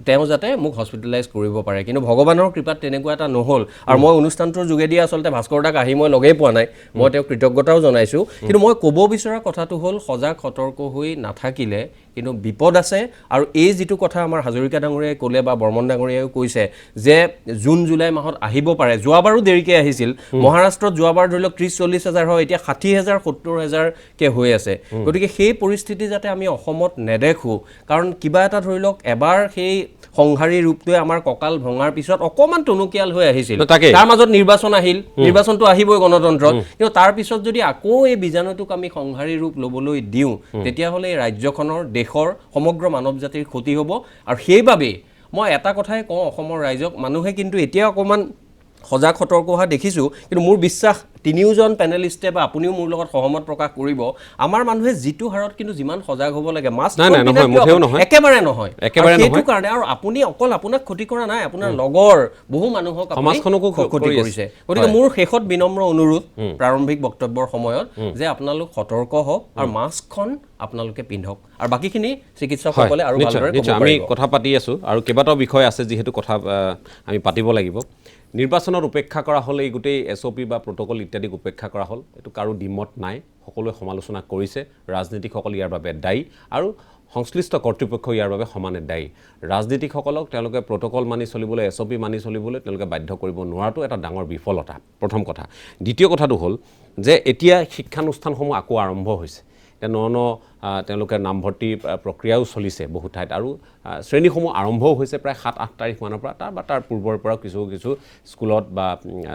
তেওঁ যাতে মোক হস্পিটেলাইজ কৰিব পাৰে কিন্তু ভগৱানৰ কৃপাত তেনেকুৱা এটা নহ'ল আৰু মই অনুষ্ঠানটোৰ যোগেদি আচলতে ভাস্কৰ দাক আহি মই লগেই পোৱা নাই মই তেওঁক কৃতজ্ঞতাও জনাইছোঁ কিন্তু মই ক'ব বিচৰা কথাটো হ'ল সজাগ সতৰ্ক হৈ নাথাকিলে কিন্তু বিপদ আছে আৰু এই যিটো কথা আমাৰ হাজৰিকা ডাঙৰীয়াই ক'লে বা বৰ্মন ডাঙৰীয়াইও কৈছে যে জুন জুলাই মাহত আহিব পাৰে যোৱাবাৰো দেৰিকৈ আহিছিল মহাৰাষ্ট্ৰত যোৱাবাৰ ধৰি লওক 30-40 হাজাৰ হয় এতিয়া 60,000 70,000কে হৈ আছে গতিকে সেই পৰিস্থিতি যাতে আমি অসমত নেদেখোঁ কাৰণ কিবা এটা ধৰি লওক এবাৰ সেই সংহাৰী ৰূপটোৱে আমাৰ কঁকাল ভঙাৰ পিছত অকণমান টনকিয়াল হৈ আহিছিল তাৰ মাজত নিৰ্বাচন আহিল নিৰ্বাচনটো আহিবই গণতন্ত্ৰত কিন্তু তাৰ পিছত যদি আকৌ এই বীজাণুটোক আমি সংহাৰী ৰূপ ল'বলৈ দিওঁ তেতিয়াহ'লে এই ৰাজ্যখনৰ দেশৰ সমগ্ৰ মানৱ জাতিৰ ক্ষতি হ'ব আৰু সেইবাবেই মই এটা কথাই কওঁ অসমৰ ৰাইজক মানুহে কিন্তু এতিয়া অকণমান সজাগ সতৰ্ক হোৱা দেখিছোঁ কিন্তু মোৰ বিশ্বাস তিনিওজন পেনেলিষ্টে বা আপুনিও মোৰ লগত সহমত প্ৰকাশ কৰিব আমাৰ মানুহে যিটো হাৰত কিন্তু যিমান সজাগ হ'ব লাগে মাস্ক একেবাৰে নহয় সেইটো কাৰণে আৰু আপুনি অকল আপোনাক ক্ষতি কৰা নাই আপোনাৰ লগৰ বহু মানুহক সমাজখনকো ক্ষতি কৰিছে গতিকে মোৰ শেষত বিনম্ৰ অনুৰোধ প্ৰাৰম্ভিক বক্তব্যৰ সময়ত যে আপোনালোক সতৰ্ক হওক আৰু মাস্কখন আপোনালোকে পিন্ধক আৰু বাকীখিনি চিকিৎসকসকলে আৰু ভালদৰে আমি কথা পাতি আছোঁ আৰু কেইবাটাও বিষয় আছে যিহেতু কথা আমি পাতিব লাগিব নিৰ্বাচনত উপেক্ষা কৰা হ'ল এই গোটেই SOP বা প্ৰট'কল ইত্যাদিক উপেক্ষা কৰা হ'ল এইটো কাৰো দ্বিমত নাই সকলোৱে সমালোচনা কৰিছে ৰাজনীতিকসকল ইয়াৰ বাবে দায়ী আৰু সংশ্লিষ্ট কৰ্তৃপক্ষ ইয়াৰ বাবে সমানে দায়ী ৰাজনীতিকসকলক তেওঁলোকে প্ৰট'কল মানি চলিবলৈ SOP মানি চলিবলৈ তেওঁলোকে বাধ্য কৰিব নোৱাৰাটো এটা ডাঙৰ বিফলতা প্ৰথম কথা দ্বিতীয় কথাটো হ'ল যে এতিয়া শিক্ষানুষ্ঠানসমূহ আকৌ আৰম্ভ হৈছে এতিয়া তেওঁলোকে নামভৰ্তি প্ৰক্ৰিয়াও চলিছে বহু ঠাইত আৰু শ্ৰেণীসমূহ আৰম্ভও হৈছে প্ৰায় 7-8 তাৰিখমানৰ পৰা তাৰ পূৰ্বৰ পৰা কিছু স্কুলত বা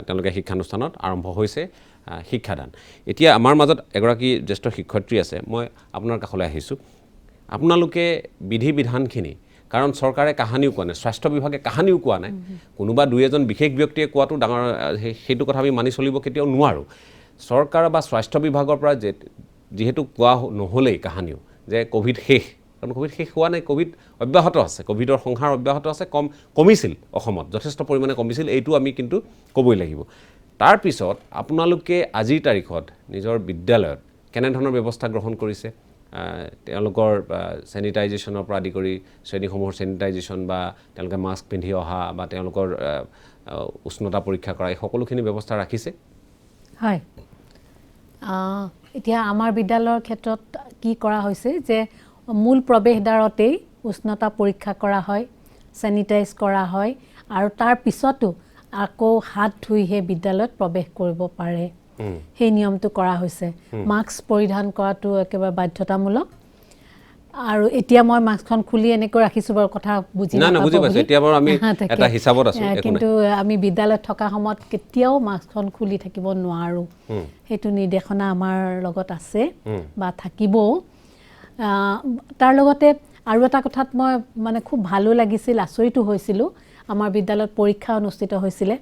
তেওঁলোকে শিক্ষানুষ্ঠানত আৰম্ভ হৈছে শিক্ষাদান এতিয়া আমাৰ মাজত এগৰাকী জ্যেষ্ঠ শিক্ষয়িত্ৰী আছে মই আপোনাৰ কাষলৈ আহিছোঁ আপোনালোকে বিধি বিধানখিনি কাৰণ চৰকাৰে কাহানিও কোৱা নাই স্বাস্থ্য বিভাগে কাহানিও কোৱা নাই কোনোবা দুই এজন বিশেষ ব্যক্তিয়ে কোৱাটো ডাঙৰ সেইটো কথা আমি মানি চলিব কেতিয়াও নোৱাৰোঁ চৰকাৰ বা স্বাস্থ্য বিভাগৰ পৰা যিহেতু কোৱা নহ'লেই কাহানিও যে কোভিড শেষ কাৰণ কোভিড শেষ হোৱা নাই কোভিড অব্যাহত আছে কোভিডৰ সংহাৰ অব্যাহত আছে কমিছিল অসমত যথেষ্ট পৰিমাণে কমিছিল এইটো আমি কিন্তু ক'বই লাগিব তাৰপিছত আপোনালোকে আজিৰ তাৰিখত নিজৰ বিদ্যালয়ত কেনেধৰণৰ ব্যৱস্থা গ্ৰহণ কৰিছে তেওঁলোকৰ চেনিটাইজেশ্যনৰ পৰা আদি কৰি শ্ৰেণীসমূহৰ চেনিটাইজেশ্যন বা তেওঁলোকে মাস্ক পিন্ধি অহা বা তেওঁলোকৰ উষ্ণতা পৰীক্ষা কৰা এই সকলোখিনি ব্যৱস্থা ৰাখিছে হয় এতিয়া আমাৰ বিদ্যালয়ৰ ক্ষেত্ৰত কি কৰা হৈছে যে মূল প্ৰৱেশদ্বাৰতেই উষ্ণতা পৰীক্ষা কৰা হয় চেনিটাইজ কৰা হয় আৰু তাৰ পিছতো আকৌ হাত ধুইহে বিদ্যালয়ত প্ৰৱেশ কৰিব পাৰে সেই নিয়মটো কৰা হৈছে মাস্ক পৰিধান কৰাটো একেবাৰে বাধ্যতামূলক আৰু এতিয়া মই মাস্কখন খুলি এনেকৈ ৰাখিছোঁ বাৰু কথা বুজি কিন্তু আমি বিদ্যালয়ত থকা সময়ত কেতিয়াও মাস্কখন খুলি থাকিব নোৱাৰোঁ সেইটো নিৰ্দেশনা আমাৰ লগত আছে বা থাকিবও তাৰ লগতে আৰু এটা কথাত মই মানে খুব ভালো লাগিছিল আচৰিতো হৈছিলোঁ আমাৰ বিদ্যালয়ত পৰীক্ষা অনুষ্ঠিত হৈছিলে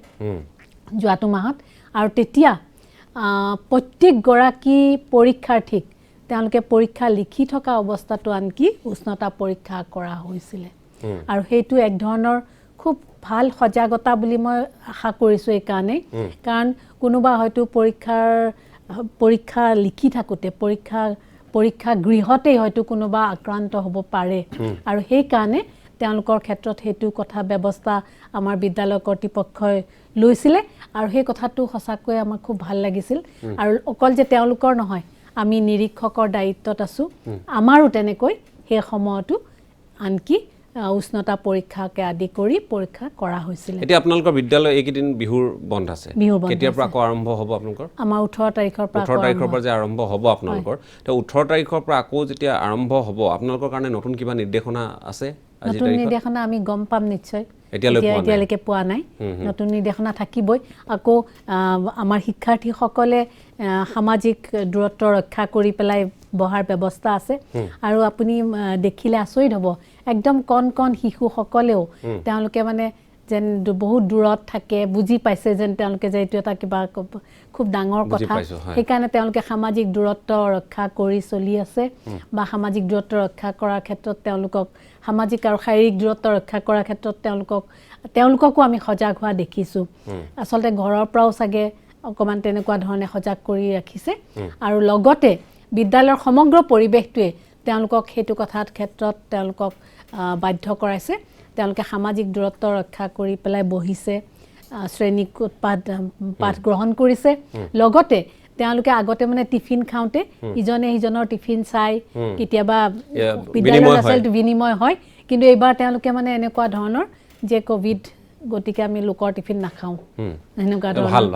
যোৱাটো মাহত আৰু তেতিয়া প্ৰত্যেকগৰাকী পৰীক্ষাৰ্থীক তেওঁলোকে পৰীক্ষা লিখি থকা অৱস্থাটো আনকি উষ্ণতা পৰীক্ষা কৰা হৈছিলে আৰু সেইটো এক ধৰণৰ খুব ভাল সজাগতা বুলি মই আশা কৰিছোঁ এই কাৰণে কাৰণ কোনোবা হয়তো পৰীক্ষা লিখি থাকোঁতে পৰীক্ষা গৃহতেই হয়তো কোনোবা আক্ৰান্ত হ'ব পাৰে আৰু সেইকাৰণে তেওঁলোকৰ ক্ষেত্ৰত সেইটো কথা ব্যৱস্থা আমাৰ বিদ্যালয় কৰ্তৃপক্ষই লৈছিলে আৰু সেই কথাটো সঁচাকৈ আমাৰ খুব ভাল লাগিছিল আৰু অকল যে তেওঁলোকৰ নহয় আমি নিৰীক্ষকৰ দায়িত্বত আছোঁ আমাৰো তেনেকৈ সেই সময়তো আনকি উষ্ণতা পৰীক্ষাকে আদি কৰি পৰীক্ষা কৰা হৈছিল এতিয়া আপোনালোকৰ বিদ্যালয় এইকেইদিন বিহুৰ বন্ধ আছে কেতিয়াৰ পৰা আকৌ আৰম্ভ হ'ব আপোনালোকৰ আমাৰ 18 তাৰিখৰ পৰা 18 তাৰিখৰ পৰা যে আৰম্ভ হ'ব আপোনালোকৰ তো 18 তাৰিখৰ পৰা আকৌ যেতিয়া আৰম্ভ হ'ব আপোনালোকৰ কাৰণে নতুন কিবা নিৰ্দেশনা আছে আজি নতুন নিৰ্দেশনা আমি গম পাম নিশ্চয় এতিয়ালৈকে পোৱা নাই নতুন নিৰ্দেশনা থাকিবই আকৌ আমাৰ শিক্ষাৰ্থীসকলে সামাজিক দূৰত্ব ৰক্ষা কৰি পেলাই বহাৰ ব্যৱস্থা আছে আৰু আপুনি দেখিলে আচৰিত হ'ব একদম কণ শিশুসকলেও তেওঁলোকে মানে যেন বহুত দূৰত থাকে বুজি পাইছে যেন তেওঁলোকে যে এইটো এটা কিবা খুব ডাঙৰ কথা সেইকাৰণে তেওঁলোকে সামাজিক দূৰত্ব ৰক্ষা কৰি চলি আছে বা সামাজিক দূৰত্ব ৰক্ষা কৰাৰ ক্ষেত্ৰত তেওঁলোকক সামাজিক আৰু শাৰীৰিক দূৰত্ব ৰক্ষা কৰাৰ ক্ষেত্ৰত তেওঁলোককো আমি সজাগ হোৱা দেখিছোঁ আচলতে ঘৰৰ পৰাও চাগে অকণমান তেনেকুৱা ধৰণে সজাগ কৰি ৰাখিছে আৰু লগতে বিদ্যালয়ৰ সমগ্ৰ পৰিৱেশটোৱে তেওঁলোকক সেইটো কথাৰ ক্ষেত্ৰত তেওঁলোকক বাধ্য কৰাইছে তেওঁলোকে সামাজিক দূৰত্ব ৰক্ষা কৰি পেলাই বহিছে শ্ৰেণীকোট পাঠ গ্ৰহণ কৰিছে লগতে তেওঁলোকে আগতে মানে টিফিন খাওঁতে ইজনে সিজনৰ টিফিন চাই কেতিয়াবা বিদ্যালয়ৰ বিনিময় হয় কিন্তু এইবাৰ তেওঁলোকে মানে এনেকুৱা ধৰণৰ যে কোভিড গতিকে আমি লোকৰ টিফিন নাখাওঁ এনেকুৱা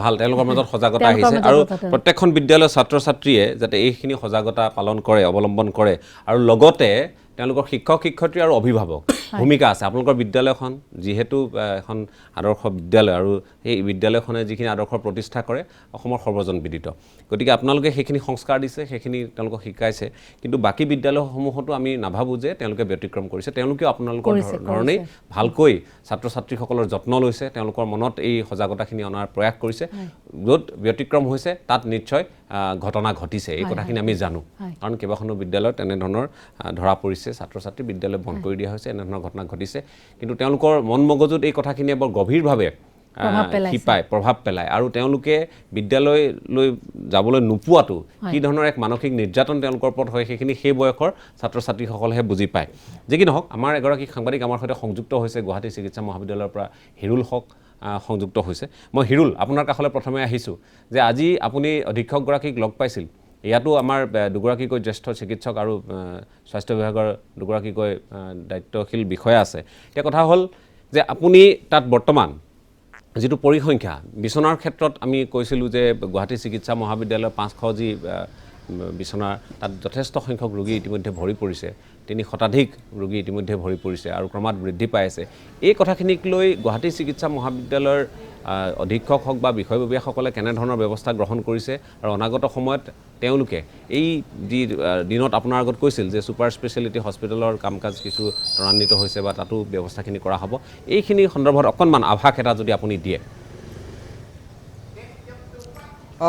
ভাল তেওঁলোকৰ মাজত সজাগতা আহিছে আৰু প্ৰত্যেকখন বিদ্যালয়ৰ ছাত্ৰ ছাত্ৰীয়ে যাতে এইখিনি সজাগতা পালন কৰে অৱলম্বন কৰে আৰু লগতে তেওঁলোকৰ শিক্ষক শিক্ষয়িত্ৰী আৰু অভিভাৱক ভূমিকা আছে আপোনালোকৰ বিদ্যালয়খন যিহেতু এখন আদৰ্শ বিদ্যালয় আৰু এই বিদ্যালয়খনে যিখিনি আদৰ্শ প্ৰতিষ্ঠা কৰে অসমৰ সৰ্বজন বিদিত গতিকে আপোনালোকে সেইখিনি সংস্কাৰ দিছে সেইখিনি তেওঁলোকক শিকাইছে কিন্তু বাকী বিদ্যালয়সমূহতো আমি নাভাবোঁ যে তেওঁলোকে ব্যতিক্ৰম কৰিছে তেওঁলোকেও আপোনালোকৰ ধৰণেই ভালকৈ ছাত্ৰ ছাত্ৰীসকলৰ যত্ন লৈছে তেওঁলোকৰ মনত এই সজাগতাখিনি অনাৰ প্ৰয়াস কৰিছে য'ত ব্যতিক্ৰম হৈছে তাত নিশ্চয় ঘটনা ঘটিছে এই কথাখিনি আমি জানো কাৰণ কেইবাখনো বিদ্যালয়ত তেনেধৰণৰ ধৰা পৰিছে ছাত্ৰ ছাত্ৰী বিদ্যালয় বন্ধ কৰি দিয়া হৈছে এনেধৰণৰ ঘটনা ঘটিছে কিন্তু তেওঁলোকৰ মন মগজুত এই কথাখিনিয়ে বৰ গভীৰভাৱে প্ৰভাৱ পেলায় আৰু তেওঁলোকে বিদ্যালয়লৈ যাবলৈ নোপোৱাটো কি ধৰণৰ এক মানসিক নিৰ্যাতন তেওঁলোকৰ ওপৰত হয় সেইখিনি সেই বয়সৰ ছাত্ৰ ছাত্ৰীসকলেহে বুজি পায় যি কি নহওক আমাৰ এগৰাকী সাংবাদিক আমাৰ সৈতে সংযুক্ত হৈছে গুৱাহাটী চিকিৎসা মহাবিদ্যালয়ৰ পৰা হিৰুল হক সংযুক্ত হৈছে মই হিৰুল আপোনাৰ কাষলৈ প্ৰথমে আহিছোঁ যে আজি আপুনি অধীক্ষকগৰাকীক লগ পাইছিল ইয়াতো আমাৰ দুগৰাকীকৈ জ্যেষ্ঠ চিকিৎসক আৰু স্বাস্থ্য বিভাগৰ দুগৰাকীকৈ দায়িত্বশীল বিষয়া আছে এতিয়া কথা হ'ল যে আপুনি তাত বৰ্তমান যিটো পৰিসংখ্যা বিচনাৰ ক্ষেত্ৰত আমি কৈছিলোঁ যে গুৱাহাটী চিকিৎসা মহাবিদ্যালয়ৰ 500 যি বিচনাৰ তাত যথেষ্ট সংখ্যক ৰোগী ইতিমধ্যে ভৰি পৰিছে 3 শতাধিক ৰোগী ইতিমধ্যে ভৰি পৰিছে আৰু ক্ৰমাৎ বৃদ্ধি পাই আছে এই কথাখিনিক লৈ গুৱাহাটী চিকিৎসা মহাবিদ্যালয়ৰ অধীক্ষক হওক বা বিষয়ববীয়াসকলে কেনেধৰণৰ ব্যৱস্থা গ্ৰহণ কৰিছে আৰু অনাগত সময়ত তেওঁলোকে এই যি দিনত আপোনাৰ আগত কৈছিল যে ছুপাৰ স্পেচিয়েলিটি হস্পিটেলৰ কাম কাজ কিছু ত্বৰান্বিত হৈছে বা তাতো ব্যৱস্থাখিনি কৰা হ'ব এইখিনি সন্দৰ্ভত অকণমান আভাস এটা যদি আপুনি দিয়ে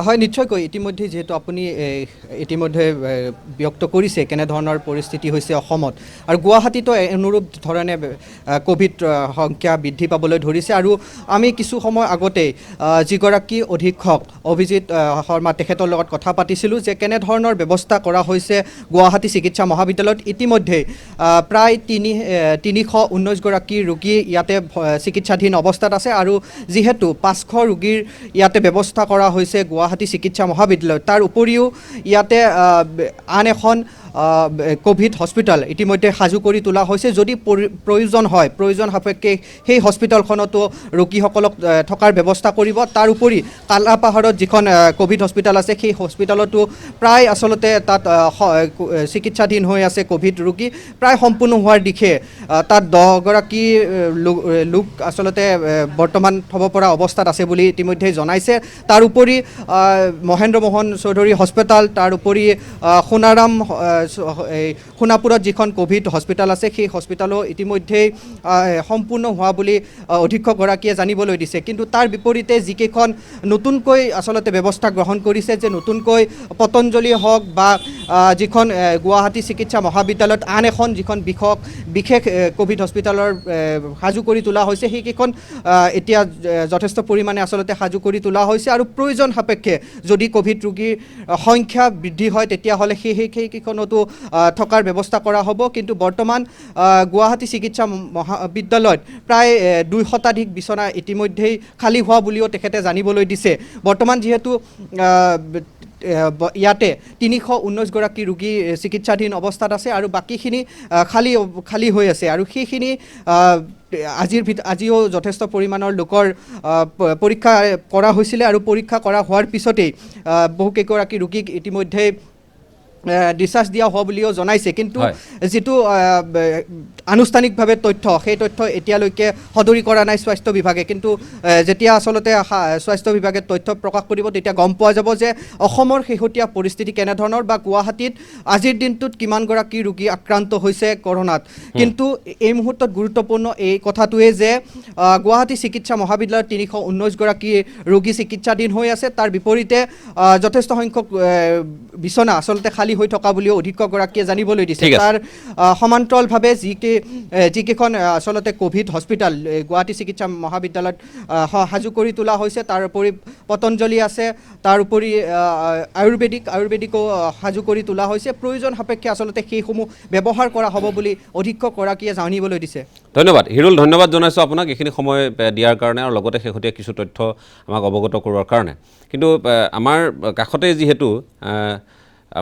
হয় নিশ্চয়কৈ ইতিমধ্যে যেহেতু আপুনি ইতিমধ্যে ব্যক্ত কৰিছে কেনেধৰণৰ পৰিস্থিতি হৈছে অসমত আৰু গুৱাহাটীতো অনুৰূপ ধৰণে কোভিড সংখ্যা বৃদ্ধি পাবলৈ ধৰিছে আৰু আমি কিছু সময় আগতে যিগৰাকী অধীক্ষক অভিজিত শৰ্মা তেখেতৰ লগত কথা পাতিছিলোঁ যে কেনেধৰণৰ ব্যৱস্থা কৰা হৈছে গুৱাহাটী চিকিৎসা মহাবিদ্যালয়ত ইতিমধ্যে প্ৰায় 319 গৰাকী ৰোগী ইয়াতে চিকিৎসাধীন অৱস্থাত আছে আৰু যিহেতু 500 ৰোগীৰ ইয়াতে ব্যৱস্থা কৰা হৈছে গুৱাহাটী চিকিৎসা মহাবিদ্যালয় তাৰ উপৰিও ইয়াতে আন এখন কোভিড হস্পিটেল ইতিমধ্যে সাজু কৰি তোলা হৈছে যদি প্ৰয়োজন হয় প্ৰয়োজন সাপেক্ষে সেই হস্পিটেলখনতো ৰোগীসকলক থকাৰ ব্যৱস্থা কৰিব তাৰ উপৰি কালাপাহাৰত যিখন কোভিড হস্পিটেল আছে সেই হস্পিটেলতো প্ৰায় আচলতে তাত চিকিৎসাধীন হৈ আছে কোভিড ৰোগী প্ৰায় সম্পূৰ্ণ হোৱাৰ দিশে তাত 10 গৰাকী লোক আচলতে বৰ্তমান থ'ব পৰা অৱস্থাত আছে বুলি ইতিমধ্যে জনাইছে তাৰ উপৰি মহেন্দ্ৰ মোহন চৌধুৰী হস্পিটেল তাৰ উপৰি সোণাৰাম সোণাপুৰত যিখন কোভিড হস্পিটেল আছে সেই হস্পিটেলো ইতিমধ্যেই সম্পূৰ্ণ হোৱা বুলি অধীক্ষকগৰাকীয়ে জানিবলৈ দিছে কিন্তু তাৰ বিপৰীতে যিকেইখন নতুনকৈ আচলতে ব্যৱস্থা গ্ৰহণ কৰিছে যে নতুনকৈ পতঞ্জলি হওক বা যিখন গুৱাহাটী চিকিৎসা মহাবিদ্যালয়ত আন এখন যিখন বিশেষ কোভিড হস্পিটেলৰ সাজু কৰি তোলা হৈছে সেইকেইখন এতিয়া যথেষ্ট পৰিমাণে আচলতে সাজু কৰি তোলা হৈছে আৰু প্ৰয়োজন সাপেক্ষে যদি কোভিড ৰোগীৰ সংখ্যা বৃদ্ধি হয় তেতিয়াহ'লে সেইকেইখনতো থকাৰ ব্যৱস্থা কৰা হ'ব কিন্তু বৰ্তমান গুৱাহাটী চিকিৎসা মহাবিদ্যালয়ত প্ৰায় 200 শতাধিক বিচনা ইতিমধ্যেই খালী হোৱা বুলিও তেখেতে জানিবলৈ দিছে বৰ্তমান যিহেতু ইয়াতে 319 গৰাকী ৰোগী চিকিৎসাধীন অৱস্থাত আছে আৰু বাকীখিনি খালী হৈ আছে আৰু সেইখিনি আজিও যথেষ্ট পৰিমাণৰ লোকৰ পৰীক্ষা কৰা হৈছিলে আৰু পৰীক্ষা কৰা হোৱাৰ পিছতেই বহুকেইগৰাকী ৰোগীক ইতিমধ্যে ডিচাৰ্জ দিয়া হোৱা বুলিও জনাইছে কিন্তু যিটো আনুষ্ঠানিকভাৱে তথ্য সেই তথ্য এতিয়ালৈকে সদৰি কৰা নাই স্বাস্থ্য বিভাগে কিন্তু যেতিয়া আচলতে স্বাস্থ্য বিভাগে তথ্য প্ৰকাশ কৰিব তেতিয়া গম পোৱা যাব যে অসমৰ শেহতীয়া পৰিস্থিতি কেনেধৰণৰ বা গুৱাহাটীত আজিৰ দিনটোত কিমানগৰাকী ৰোগী আক্ৰান্ত হৈছে কৰোনাত কিন্তু এই মুহূৰ্তত গুৰুত্বপূৰ্ণ এই কথাটোৱে যে গুৱাহাটী চিকিৎসা মহাবিদ্যালয়ত 319 গৰাকী ৰোগী চিকিৎসাধীন হৈ আছে তাৰ বিপৰীতে যথেষ্ট সংখ্যক বিচনা আচলতে খালী হৈ থকা বুলিও অধীক্ষকগৰাকীয়ে জানিবলৈ দিছে তাৰ সমান্তৰালভাৱে যিকেইখন আচলতে কোভিড হস্পিটেল গুৱাহাটী চিকিৎসা মহাবিদ্যালয়ত সাজু কৰি তোলা হৈছে তাৰ উপৰি পতঞ্জলি আছে তাৰ উপৰি আয়ুৰ্বেদিকো সাজু কৰি তোলা হৈছে প্ৰয়োজন সাপেক্ষে আচলতে সেইসমূহ ব্যৱহাৰ কৰা হ'ব বুলি অধীক্ষকগৰাকীয়ে জানিবলৈ দিছে ধন্যবাদ হিৰুল ধন্যবাদ জনাইছোঁ আপোনাক এইখিনি সময় দিয়াৰ কাৰণে আৰু লগতে শেহতীয়া কিছু তথ্য আমাক অৱগত কৰোৱাৰ কাৰণে কিন্তু আমাৰ কাষতে যিহেতু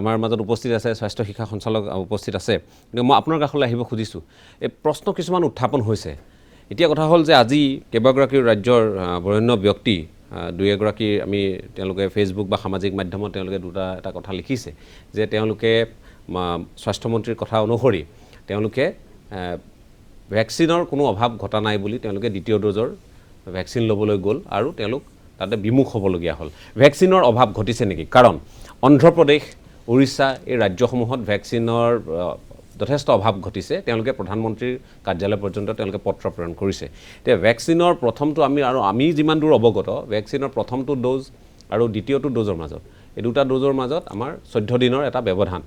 আমাৰ মাজত উপস্থিত আছে স্বাস্থ্য শিক্ষা সঞ্চালক উপস্থিত আছে কিন্তু মই আপোনাৰ কাষলৈ আহিব খুজিছোঁ এই প্ৰশ্ন কিছুমান উত্থাপন হৈছে এতিয়া কথা হ'ল যে আজি কেইবাগৰাকী ৰাজ্যৰ বৰেণ্য ব্যক্তি দুই এগৰাকী আমি তেওঁলোকে ফেচবুক বা সামাজিক মাধ্যমত তেওঁলোকে এটা কথা লিখিছে যে তেওঁলোকে স্বাস্থ্যমন্ত্ৰীৰ কথা অনুসৰি তেওঁলোকে ভেকচিনৰ কোনো অভাৱ ঘটা নাই বুলি তেওঁলোকে দ্বিতীয় ড'জৰ ভেকচিন ল'বলৈ গ'ল আৰু তেওঁলোক তাতে বিমুখ হ'বলগীয়া হ'ল ভেকচিনৰ অভাৱ ঘটিছে নেকি কাৰণ অন্ধ্ৰপ্ৰদেশ উৰিষ্যা এই ৰাজ্যসমূহত ভেকচিনৰ যথেষ্ট অভাৱ ঘটিছে তেওঁলোকে প্ৰধানমন্ত্ৰীৰ কাৰ্যালয় পৰ্যন্ত তেওঁলোকে পত্ৰ প্ৰেৰণ কৰিছে এতিয়া ভেকচিনৰ প্ৰথমটো আমি যিমান দূৰ অৱগত ভেকচিনৰ প্ৰথমটো ড'জ আৰু দ্বিতীয়টো ড'জৰ মাজত এই দুটা ড'জৰ মাজত আমাৰ 14 দিনৰ এটা ব্যৱধান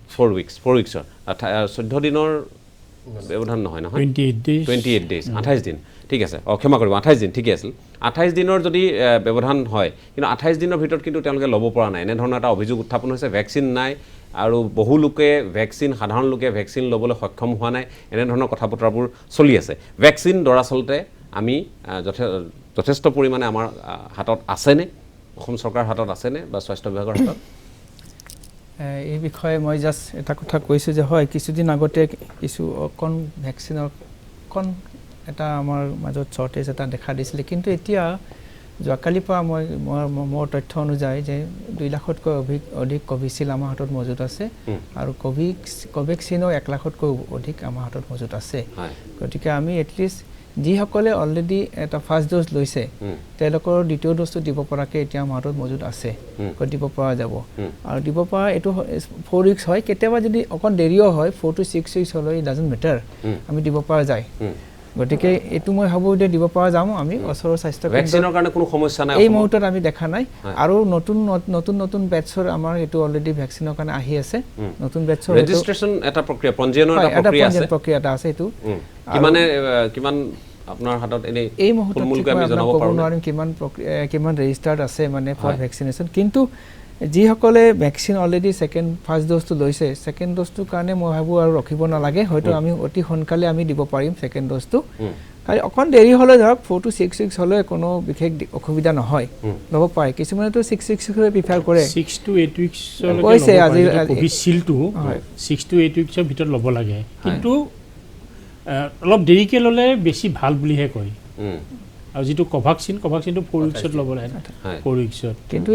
4 উইকছৰ 14 দিনৰ ব্যৱধান নহয় 28 ডেজ 28 দিন ঠিক আছে ক্ষমা কৰিব 28 দিন ঠিকে আছিল 28 দিনৰ যদি ব্যৱধান হয় কিন্তু 28 দিনৰ ভিতৰত কিন্তু তেওঁলোকে ল'ব পৰা নাই এনেধৰণৰ এটা অভিযোগ উত্থাপন হৈছে ভেকচিন নাই আৰু বহু লোকে সাধাৰণ লোকে ভেকচিন ল'বলৈ সক্ষম হোৱা নাই এনেধৰণৰ কথা বতৰাবোৰ চলি আছে ভেকচিন দৰাচলতে আমি যথেষ্ট পৰিমাণে আমাৰ হাতত আছেনে অসম চৰকাৰৰ হাতত আছেনে বা স্বাস্থ্য বিভাগৰ হাতত এই বিষয়ে মই জাষ্ট এটা কথা কৈছোঁ যে হয় কিছুদিন আগতে কিছু অকণ ভেকচিনৰ অকণ এটা আমাৰ মাজত শ্বৰ্টেজ এটা দেখা দিছিলে কিন্তু এতিয়া যোৱাকালিৰ পৰা মোৰ তথ্য অনুযায়ী যে 2 লাখতকৈ অধিক কোভিচিল্ড আমাৰ হাতত মজুত আছে আৰু কোভেক্সিনো 1 লাখতকৈ অধিক আমাৰ হাতত মজুত আছে গতিকে আমি এটলিষ্ট যিসকলে অলৰেডি এটা ফাৰ্ষ্ট ড'জ লৈছে তেওঁলোকৰ দ্বিতীয় ড'জটো দিব পৰাকৈ এতিয়া আমাৰ হাতত মজুত আছে দিব পৰা যাব আৰু দিব পৰা এইটো 4 উইকছ হয় কেতিয়াবা যদি অকণ দেৰিও হয় 4 to 6 উইকছ হ'লে ডাজন্ট মেটাৰ আমি দিব পৰা যায় গতিকে এইটো মই ভাবোঁ যে দিব পৰা যাম আমি ওচৰৰ স্বাস্থ্য ভেকচিনৰ কাৰণে কোনো সমস্যা নাই এই মুহূৰ্তত আমি দেখা নাই আৰু নতুন বেটছৰ আমাৰ এইটো অলৰেডি ভেকচিনৰ কাৰণে আহি আছে নতুন বেটছৰ ৰেজিষ্ট্ৰেচন এটা প্ৰক্ৰিয়া পঞ্জীয়নৰ এটা প্ৰক্ৰিয়া এটা আছে এইটো কিমান আপোনাৰ হাতত এনেই এই মুহূৰ্তত আমি জনাব পাৰোঁ নোৱাৰিম কিমান ৰেজিষ্টাৰ্ড আছে মানে ফৰ ভেকচিনেশ্যন কিন্তু যিসকলে ভেকচিন অলৰেডি ফাৰ্ষ্ট ড'জটো লৈছে ছেকেণ্ড ড'জটোৰ কাৰণে মই ভাবোঁ আৰু ৰখিব নালাগে হয়তো আমি অতি সোনকালে আমি দিব পাৰিম ছেকেণ্ড ড'জটো আৰু অকণ দেৰি হ'লে ধৰক 4 to 6 উইকছ হ'লে কোনো বিশেষ অসুবিধা নহয় ল'ব পাৰে কিছুমানেতো 6 উইকছলৈ প্ৰিফাৰ কৰে 6 to 8 উইকছলৈকে কৈছে আজি কোভিচিল্ডটো 6 to 8 উইকছৰ ভিতৰত ল'ব লাগে কিন্তু অলপ দেৰিকৈ ল'লে বেছি ভাল বুলিহে কয় আৰু যিটো কোভাক্সিনটো 4 উইকছত ল'ব লাগে 4 উইকছত কিন্তু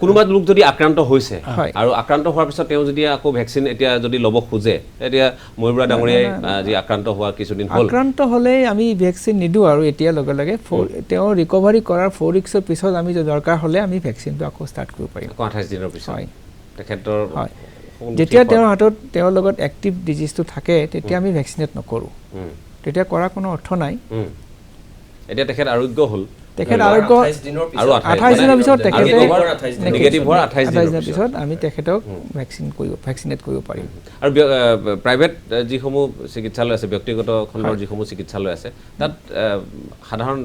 কোনোবা লোক যদি আক্ৰান্ত হৈছে আৰু আক্ৰান্ত হোৱাৰ পিছত তেওঁ যদি আকৌ ভেকচিন এতিয়া যদি ল'ব খোজে এতিয়া ময়ূৰবৰা ডাঙৰীয়াই যি আক্ৰান্ত হোৱাৰ কিছুদিন হ'ল আক্ৰান্ত হ'লে আমি ভেকচিন নিদিওঁ আৰু এতিয়া লগে লগে তেওঁ ৰিকভাৰী কৰাৰ 4 উইকছৰ পিছত আমি দৰকাৰ হ'লে আমি ভেকচিনটো আকৌ ষ্টাৰ্ট কৰিব পাৰিম 28 দিনৰ পিছত তেখেতৰ যেতিয়া তেওঁৰ হাতত তেওঁৰ লগত এক্টিভ ডিজিজটো থাকে তেতিয়া আমি ভেকচিনেট নকৰোঁ তেতিয়া কৰা কোনো অৰ্থ নাই এতিয়া তেখেত আৰোগ্য হ'ল তেখেত আৰোগ্য 28 দিনৰ আৰু পিছত 28 দিনৰ পিছত তেখেতে নিগেটিভ হোৱাৰ 28 28 দিনৰ দিনৰ পিছত আমি তেখেতক ভেকচিনেট কৰিব পাৰিম আৰু প্ৰাইভেট যিসমূহ চিকিৎসালয় আছে ব্যক্তিগত খণ্ডৰ যিসমূহ চিকিৎসালয় আছে তাত সাধাৰণ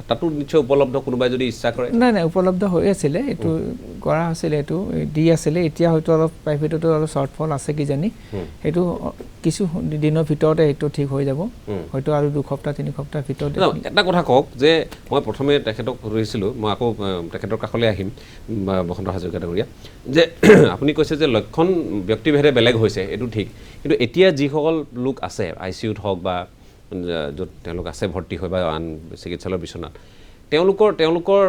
তাতো নিশ্চয় উপলব্ধ কোনোবাই যদি ইচ্ছা কৰে নাই উপলব্ধ হৈ আছিলে এইটো কৰা হৈছিলে এইটো দি আছিলে এতিয়া হয়তো অলপ প্ৰাইভেটতো অলপ শ্বৰ্টফল আছে কিজানি সেইটো কিছু দিনৰ ভিতৰতে এইটো ঠিক হৈ যাব হয়তো আৰু 2 সপ্তাহ 3 সপ্তাহ ভিতৰতে এটা কথা কওক যে মই প্ৰথমে তেখেতক সুধিছিলোঁ মই আকৌ তেখেতৰ কাষলৈ আহিম বসন্ত হাজৰিকা ডাঙৰীয়া যে আপুনি কৈছে যে লক্ষণ ব্যক্তিভেদে বেলেগ হৈছে এইটো ঠিক কিন্তু এতিয়া যিসকল লোক আছে ICUত হওক বা য'ত তেওঁলোক আছে ভৰ্তি হৈ বা আন চিকিৎসালয়ৰ বিচনাত তেওঁলোকৰ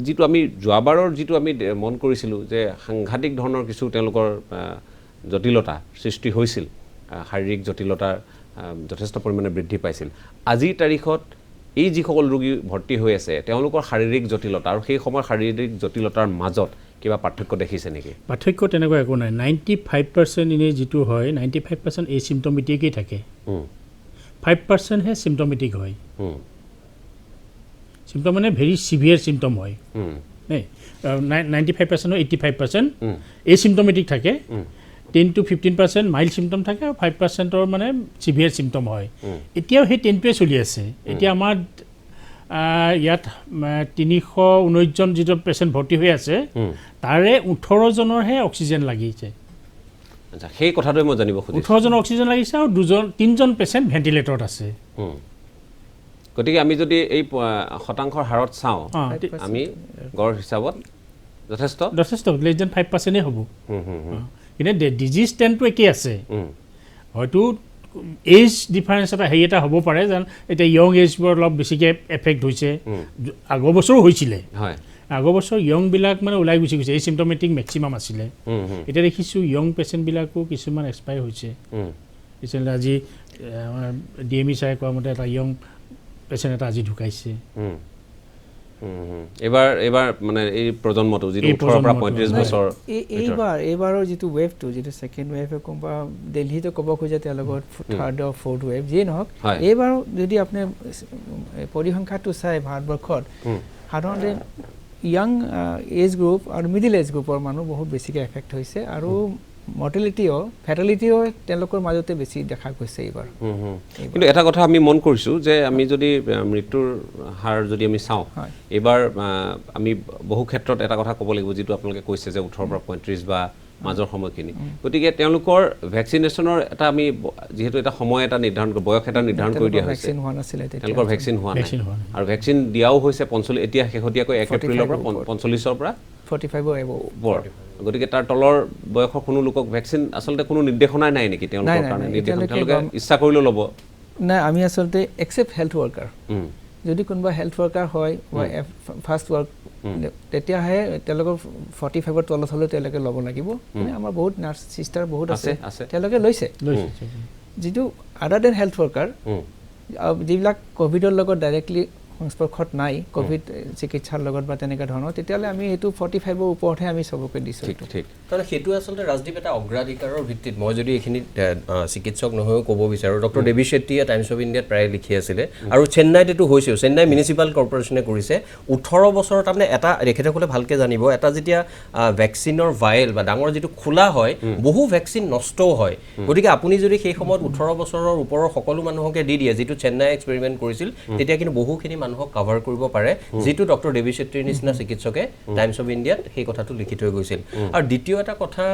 যিটো আমি যোৱাবাৰৰ যিটো আমি মন কৰিছিলোঁ যে সাংঘাতিক ধৰণৰ কিছু তেওঁলোকৰ জটিলতা সৃষ্টি হৈছিল শাৰীৰিক জটিলতাৰ যথেষ্ট পৰিমাণে বৃদ্ধি পাইছিল আজিৰ তাৰিখত এই যিসকল ৰোগী ভৰ্তি হৈ আছে তেওঁলোকৰ শাৰীৰিক জটিলতা আৰু সেই সময়ৰ শাৰীৰিক জটিলতাৰ মাজত কিবা পাৰ্থক্য দেখিছে নেকি পাৰ্থক্য তেনেকুৱা একো নাই 95% এনেই যিটো হয় 95% এই চিমটমেটিকেই থাকে 5% হে চিমটমেটিক হয় চিমটম মানে ভেৰি চিভিয়াৰ চিমটম হয় 95% 85% এই চিমটমেটিক থাকে 10 to 15% মাইল্ড চিমটম থাকে আৰু 5%ৰ মানে চিভিয়াৰ চিমটম হয় এতিয়াও সেই 10টোৱে চলি আছে এতিয়া আমাৰ ইয়াত 319 জন যিটো পেচেণ্ট ভৰ্তি হৈ আছে তাৰে 18 জনৰহে অক্সিজেন লাগিছে আচ্ছা সেই কথাটোৱে মই জানিব খুজিছোঁ 18 জন অক্সিজেন লাগিছে আৰু 3জন পেচেণ্ট ভেণ্টিলেটৰত আছে গতিকে আমি যদি এই শতাংশৰ হাৰত চাওঁ আমি গড় হিচাপত যথেষ্ট লেছ দেন 5% হ'ব কিন্তু ডিজিজ টেনটো একেই আছে হয়তো এজ ডিফাৰেঞ্চ এটা হ'ব পাৰে যেন এতিয়া য়ং এজবোৰ অলপ বেছিকৈ এফেক্ট হৈছে আগৰ বছৰো হৈছিলে আগৰ বছৰ য়ংবিলাক মানে ওলাই গুচি গৈছে এই চিমটমেটিক মেক্সিমাম আছিলে এতিয়া দেখিছোঁ য়ং পেচেণ্টবিলাকো কিছুমান এক্সপায়াৰ হৈছে ৰিচেণ্টলি আজি আমাৰ DME ছাৰে কোৱা মতে এটা য়ং পেচেণ্ট এটা আজি ঢুকাইছে এবাৰ মানে এই প্ৰজন্মটো যিটো 18 পৰা 35 বছৰ এইবাৰৰ যিটো ৱেভটো যিটো ছেকেণ্ড ৱেভ কোনোবা দিল্লীতো ক'ব খোজে তেওঁলোকৰ থাৰ্ড আৰু ফ'ৰ্থ ৱেভ যিয়ে নহওক এইবাৰ যদি আপুনি পৰিসংখ্যাটো চাই ভাৰতবৰ্ষত সাধাৰণতে য়াং এজ গ্ৰুপ আৰু মিডিল এজ গ্ৰুপৰ মানুহ বহুত বেছিকৈ এফেক্ট হৈছে আৰু মৰ্টেলিটিও ফেটালিটিও তেওঁলোকৰ মাজতে বেছি দেখা গৈছে এইবাৰ কিন্তু এটা কথা আমি মন কৰিছোঁ যে আমি যদি মৃত্যুৰ হাৰ যদি আমি চাওঁ এইবাৰ আমি বহু ক্ষেত্ৰত এটা কথা ক'ব লাগিব যিটো আপোনালোকে কৈছে যে 18 পৰা 35 বা মাজৰ সময়খিনি গতিকে তেওঁলোকৰ ভেকচিনেশ্যনৰ এটা আমি যিহেতু এটা সময় এটা নিৰ্ধাৰণ বয়স এটা নিৰ্ধাৰণ কৰি দিয়া হৈছে তেওঁলোকৰ ভেকচিন হোৱা নাই আৰু ভেকচিন দিয়াও হৈছে 45 এতিয়া শেহতীয়াকৈ 1 এপ্ৰিলৰ পৰা 45ৰ পৰা 45 এবাৰ গতিকে তাৰ তলৰ বয়সৰ কোনো লোকক ভেকচিন আচলতে কোনো নিৰ্দেশনাই নাই নেকি তেওঁলোকৰ কাৰণে তেওঁলোকে ইচ্ছা কৰিলেও ল'ব নাই আমি আচলতে এক্সেপ্ট হেল্থ ৱৰ্কাৰ যদি কোনোবা হেল্থ ৱৰ্কাৰ হয় বা ফাৰ্ষ্ট ৱৰ্ক তেতিয়াহে তেওঁলোকৰ 45ৰ তলত হ'লেও তেওঁলোকে ল'ব লাগিব আমাৰ বহুত নাৰ্ছ চিষ্টাৰ বহুত আছে তেওঁলোকে লৈছে যিটো আদাৰ দেন হেল্থ ৱৰ্কাৰ যিবিলাক ক'ভিডৰ লগত ডাইৰেক্টলি সংস্পৰ্শত নাই ক'ভিড চিকিৎসাৰ লগত বা তেনেকুৱা ধৰণৰ তেতিয়াহ'লে আমি এইটো 45ৰ ওপৰতহে আমি চবকে দিছোঁ ঠিক কাৰণ সেইটো আচলতে ৰাজদীপ এটা অগ্ৰাধিকাৰৰ ভিত্তিত মই যদি এইখিনি চিকিৎসক নহৈও ক'ব বিচাৰোঁ ডক্টৰ দেৱী শেট্টীয়ে টাইমছ অফ ইণ্ডিয়াত প্ৰায় লিখি আছিলে আৰু চেন্নাইত এইটো হৈছেও চেন্নাই মিউনিচিপাল কৰ্পৰেশ্যনে কৰিছে 18 বছৰ তাৰমানে এটা তেখেতসকলে ভালকৈ জানিব এটা যেতিয়া ভেকচিনৰ ভায়েল বা ডাঙৰ যিটো খোলা হয় বহু ভেকচিন নষ্টও হয় গতিকে আপুনি যদি সেই সময়ত 18 বছৰৰ ওপৰৰ সকলো মানুহকে দি দিয়ে যিটো চেন্নাই এক্সপেৰিমেণ্ট কৰিছিল তেতিয়া কিন্তু বহুখিনি মানুহক কভাৰ কৰিব পাৰে যিটো ডক্টৰ দেৱী শেট্টীৰ নিচিনা চিকিৎসকে টাইমছ অফ ইণ্ডিয়াত সেই কথাটো লিখি থৈ গৈছিল আৰু দ্বিতীয় এটা কথা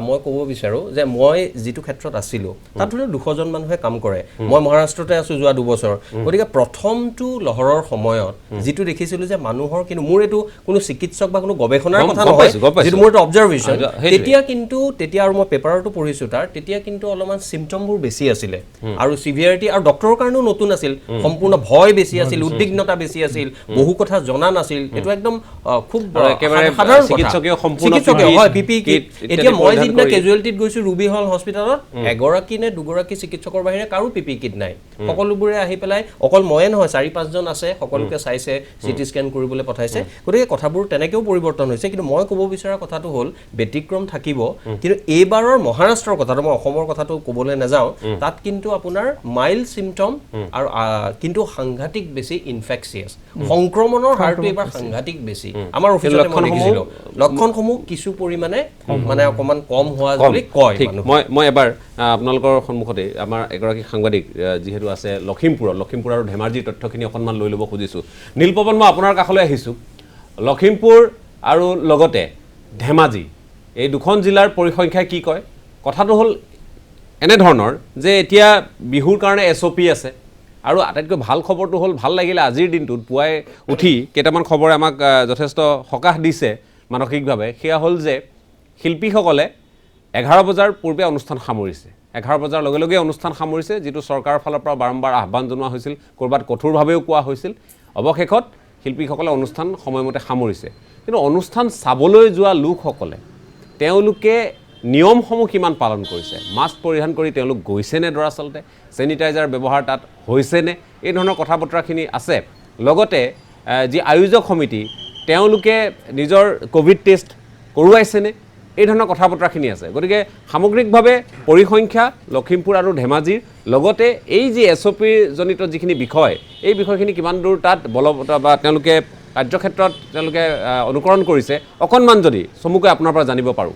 মই ক'ব বিচাৰোঁ যে মই যিটো ক্ষেত্ৰত আছিলোঁ তাত ধৰি 200 জন মানুহে কাম কৰে মই মহাৰাষ্ট্ৰতে আছোঁ যোৱা 2 বছৰ গতিকে প্ৰথমটো লহৰৰ সময়ত যিটো দেখিছিলোঁ যে মানুহৰ কিন্তু মোৰ এইটো কোনো চিকিৎসক বা কোনো গৱেষণাৰ কথা নহয় যিটো মোৰ এটা অবজাৰভেশ্যন তেতিয়া আৰু মই পেপাৰতো পঢ়িছোঁ তেতিয়া কিন্তু অলপমান চিমটমবোৰ বেছি আছিলে আৰু চিভিয়াৰিটি আৰু ডক্টৰৰ কাৰণেও নতুন আছিল সম্পূৰ্ণ ভয় বেছি আছিল উদ্বিগ্ন উদাসীনতা বেছি আছিল বহু কথা জনা নাছিল এইটো একদম খুব একেবাৰে সাধাৰণ চিকিৎসকে সম্পূৰ্ণ হয় পিপি কিট এতিয়া মই পৰিধান যিদিনা কৰি- কেজুৱেলিটিত গৈছো ৰুবি হল হস্পিটেলত এগৰাকী নে দুগৰাকী চিকিৎসকৰ বাহিৰে কাৰো পিপি কিট নাই সকলোবোৰে আহি পেলাই অকল ময়ে নহয় 4-5জন আছে সকলোকে চাইছে চিটি স্কেন কৰিবলৈ পঠাইছে গতিকে কথাবোৰ তেনেকেও পৰিৱৰ্তন হৈছে কিন্তু মই ক'ব বিচৰা কথাটো হ'ল ব্যতিক্ৰম থাকিব কিন্তু এইবাৰৰ মহাৰাষ্ট্ৰৰ কথাটো মই অসমৰ কথাটো ক'বলৈ নাযাওঁ তাত কিন্তু আপোনাৰ মাইল্ড চিমটম আৰু কিন্তু সাংঘাতিক বেছি ইনফেকচিয়াছ সংক্ৰমণৰ হাৰটো এইবাৰ সাংঘাতিক বেছি আমাৰ অফিচতে মই দেখিছিলোঁ লক্ষণসমূহ কিছু পৰিমাণে মানে অকণমান কম হোৱা বুলি কয় ঠিক মানুহে। মই এবাৰ আপোনালোকৰ সন্মুখতে আমাৰ এগৰাকী সাংবাদিক যিহেতু আছে লখিমপুৰ আৰু ধেমাজিৰ তথ্যখিনি অকণমান লৈ ল'ব খুজিছোঁ নীলপৱন মই আপোনাৰ কাষলৈ আহিছোঁ লখিমপুৰ আৰু লগতে ধেমাজি এই দুখন জিলাৰ পৰিসংখ্যাই কি কয় কথাটো হ'ল এনেধৰণৰ যে এতিয়া বিহুৰ কাৰণে SOP আছে আৰু আটাইতকৈ ভাল খবৰটো হ'ল ভাল লাগিলে আজিৰ দিনটোত পুৱাই উঠি কেইটামান খবৰে আমাক যথেষ্ট সকাহ দিছে মানসিকভাৱে সেয়া হ'ল যে শিল্পীসকলে 11 বজাৰ পূৰ্বে অনুষ্ঠান সামৰিছে 11 বজাৰ লগে লগে অনুষ্ঠান সামৰিছে যিটো চৰকাৰৰ ফালৰ পৰা বাৰম্বাৰ আহ্বান জনোৱা হৈছিল ক'ৰবাত কঠোৰভাৱেও কোৱা হৈছিল অৱশেষত শিল্পীসকলে অনুষ্ঠান সময়মতে সামৰিছে কিন্তু অনুষ্ঠান চাবলৈ যোৱা লোকসকলে তেওঁলোকে নিয়মসমূহ কিমান পালন কৰিছে মাস্ক পৰিধান কৰি তেওঁলোক গৈছেনে দৰাচলতে চেনিটাইজাৰ ব্যৱহাৰ তাত হৈছেনে এই ধৰণৰ কথা বতৰাখিনি আছে লগতে যি আয়োজক সমিতি তেওঁলোকে নিজৰ কোভিড টেষ্ট কৰোৱাইছেনে এই ধৰণৰ কথা বতৰাখিনি আছে গতিকে সামগ্ৰিকভাৱে পৰিসংখ্যা লখিমপুৰ আৰু ধেমাজিৰ লগতে এই যি SOP জনিত যিখিনি বিষয় এই বিষয়খিনি কিমান দূৰ তাত বলবৎ বা তেওঁলোকে কাৰ্যক্ষেত্ৰত তেওঁলোকে অনুকৰণ কৰিছে অকণমান যদি চমুকৈ আপোনাৰ পৰা জানিব পাৰোঁ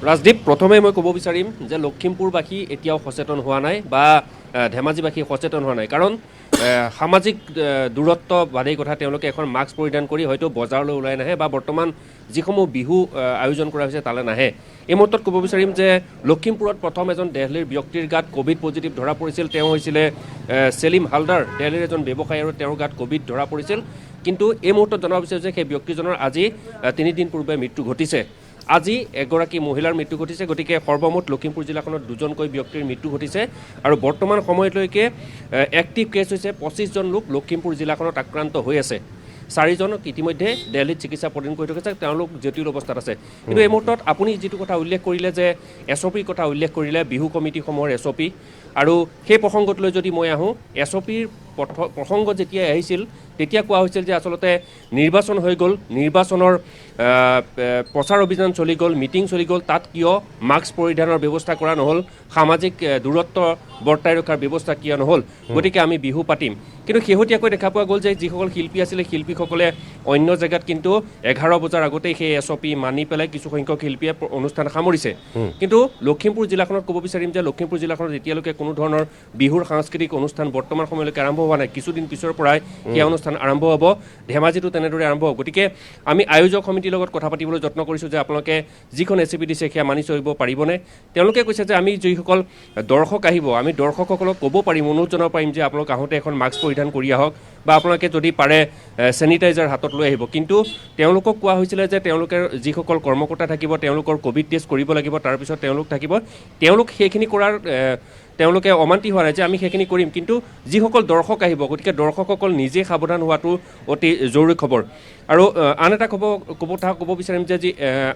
ৰাজদীপ প্ৰথমে মই ক'ব বিচাৰিম যে লখিমপুৰবাসী এতিয়াও সচেতন হোৱা নাই বা ধেমাজিবাসী সচেতন হোৱা নাই কাৰণ সামাজিক দূৰত্ব বাদেই কথা তেওঁলোকে এখন মাস্ক পৰিধান কৰি হয়তো বজাৰলৈ ওলাই নাহে বা বৰ্তমান যিসমূহ বিহু আয়োজন কৰা হৈছে তালৈ নাহে এই মুহূৰ্তত ক'ব বিচাৰিম যে লখিমপুৰত প্ৰথম এজন দেলহিৰ ব্যক্তিৰ গাত কোভিড পজিটিভ ধৰা পৰিছিল তেওঁ হৈছিলে সেলিম হালদাৰ দেলহিৰ এজন ব্যৱসায়ী আৰু তেওঁৰ গাত কোভিড ধৰা পৰিছিল কিন্তু এই মুহূৰ্তত জনাব বিচাৰিছোঁ যে সেই ব্যক্তিজনৰ আজি 3 দিন পূৰ্বে মৃত্যু ঘটিছে আজি এগৰাকী মহিলাৰ মৃত্যু ঘটিছে গতিকে সৰ্বমুঠ লখিমপুৰ জিলাখনত 2জনকৈ ব্যক্তিৰ মৃত্যু ঘটিছে আৰু বৰ্তমান সময়লৈকে এক্টিভ কেছ হৈছে 25জন লোক লখিমপুৰ জিলাখনত আক্ৰান্ত হৈ আছে 4জনক ইতিমধ্যে দিল্লীত চিকিৎসা প্ৰদান কৰি থৈছে তেওঁলোক জটিল অৱস্থাত আছে কিন্তু এই মুহূৰ্তত আপুনি যিটো কথা উল্লেখ কৰিলে যে SOPৰ কথা উল্লেখ কৰিলে বিহু কমিটিসমূহৰ SOP আৰু সেই প্ৰসংগতলৈ যদি মই আহোঁ SOPৰ প্ৰসংগ যেতিয়া আহিছিল তেতিয়া কোৱা হৈছিল যে আচলতে নিৰ্বাচন হৈ গ'ল নিৰ্বাচনৰ প্ৰচাৰ অভিযান চলি গ'ল মিটিং চলি গ'ল তাত কিয় মাস্ক পৰিধানৰ ব্যৱস্থা কৰা নহ'ল সামাজিক দূৰত্ব বৰ্তাই ৰখাৰ ব্যৱস্থা কিয় নহ'ল গতিকে আমি বিহু পাতিম কিন্তু শেহতীয়াকৈ দেখা পোৱা গ'ল যে যিসকল শিল্পী আছিলে শিল্পীসকলে অন্য জেগাত কিন্তু 11 বজাৰ আগতেই সেই SOP মানি পেলাই কিছুসংখ্যক শিল্পীয়ে অনুষ্ঠান সামৰিছে কিন্তু লখিমপুৰ জিলাখনত ক'ব বিচাৰিম যে লখিমপুৰ জিলাখনত এতিয়ালৈকে কোনো ধৰণৰ বিহুৰ সাংস্কৃতিক অনুষ্ঠান বৰ্তমান সময়লৈকে আৰম্ভ হোৱা নাই কিছুদিন পিছৰ পৰাই সেই অনুষ্ঠান আৰম্ভ হ'ব ধেমাজিতো তেনেদৰে আৰম্ভ হ'ব গতিকে আমি আয়োজক সমিতিৰ লগত কথা পাতিবলৈ যত্ন কৰিছোঁ যে আপোনালোকে যিখন SOP দিছে সেয়া মানি চলিব পাৰিবনে তেওঁলোকে কৈছে যে আমি যিসকল দৰ্শক আহিব আমি দৰ্শকসকলক ক'ব পাৰিম অনুৰোধ জনাব পাৰিম যে আপোনালোক আহোঁতে এখন মাস্ক পৰিধান কৰি আহক বা আপোনালোকে যদি পাৰে চেনিটাইজাৰ হাতত লৈ আহিব কিন্তু তেওঁলোকক কোৱা হৈছিলে যে তেওঁলোকে যিসকল কৰ্মকৰ্তা থাকিব তেওঁলোকৰ কোভিড টেষ্ট কৰিব লাগিব তাৰপিছত তেওঁলোক থাকিব তেওঁলোক সেইখিনি কৰাৰ তেওঁলোকে অমান্তি হোৱা নাই যে আমি সেইখিনি কৰিম কিন্তু যিসকল দৰ্শক আহিব গতিকে দৰ্শকসকল নিজে সাৱধান হোৱাটো অতি জৰুৰী খবৰ আৰু আন এটা ক'ব বিচাৰিম যে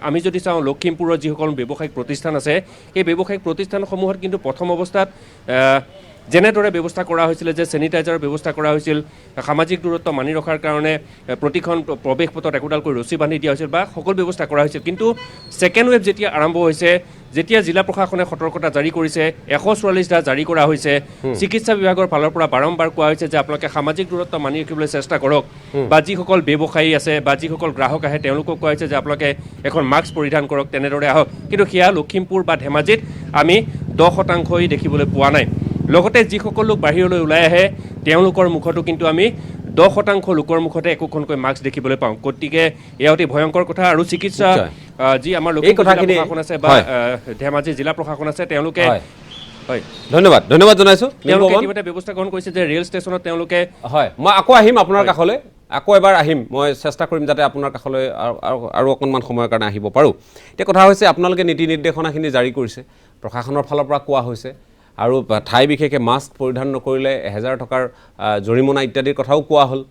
আমি যদি চাওঁ লখিমপুৰৰ যিসকল ব্যৱসায়িক প্ৰতিষ্ঠান আছে সেই ব্যৱসায়িক প্ৰতিষ্ঠানসমূহত কিন্তু প্ৰথম অৱস্থাত যেনেদৰে ব্যৱস্থা কৰা হৈছিলে যে চেনিটাইজাৰৰ ব্যৱস্থা কৰা হৈছিল সামাজিক দূৰত্ব মানি ৰখাৰ কাৰণে প্ৰতিখন প্ৰৱেশ পথত একোডালকৈ ৰছী বান্ধি দিয়া হৈছিল বা সকলো ব্যৱস্থা কৰা হৈছিল কিন্তু ছেকেণ্ড ৱেভ যেতিয়া আৰম্ভ হৈছে যেতিয়া জিলা প্ৰশাসনে সতৰ্কতা জাৰি কৰিছে 144টা জাৰি কৰা হৈছে চিকিৎসা বিভাগৰ ফালৰ পৰা বাৰম্বাৰ কোৱা হৈছে যে আপোনালোকে সামাজিক দূৰত্ব মানি ৰাখিবলৈ চেষ্টা কৰক বা যিসকল ব্যৱসায়ী আছে বা যিসকল গ্ৰাহক আহে তেওঁলোকক কোৱা হৈছে যে আপোনালোকে এখন মাস্ক পৰিধান কৰক তেনেদৰে আহক কিন্তু সেয়া লখিমপুৰ বা ধেমাজিত আমি 10% দেখিবলৈ পোৱা নাই লগতে যিসকল লোক বাহিৰলৈ ওলাই আহে তেওঁলোকৰ মুখতো কিন্তু আমি 10% লোকৰ মুখতে একোখনকৈ মাস্ক দেখিবলৈ পাওঁ গতিকে এয়া অতি ভয়ংকৰ কথা আৰু চিকিৎসা যি আমাৰ লখিমপুৰ জিলা প্ৰশাসন আছে বা ধেমাজি জিলা প্ৰশাসন আছে তেওঁলোকে হয় ধন্যবাদ জনাইছোঁ তেওঁলোকে ইতিমধ্যে ব্যৱস্থা গ্ৰহণ কৰিছে যে ৰেল ষ্টেচনত তেওঁলোকে হয় মই আকৌ আহিম আপোনাৰ কাষলৈ আকৌ এবাৰ আহিম মই চেষ্টা কৰিম যাতে আপোনাৰ কাষলৈ আৰু অকণমান সময়ৰ কাৰণে আহিব পাৰোঁ এতিয়া কথা হৈছে আপোনালোকে নীতি নিৰ্দেশনাখিনি জাৰি কৰিছে প্ৰশাসনৰ ফালৰ পৰা কোৱা হৈছে আৰু ঠাই বিশেষে মাস্ক পৰিধান নকৰিলে 1000 টকাৰ জৰিমনা ইত্যাদিৰ কথাও কোৱা হ'ল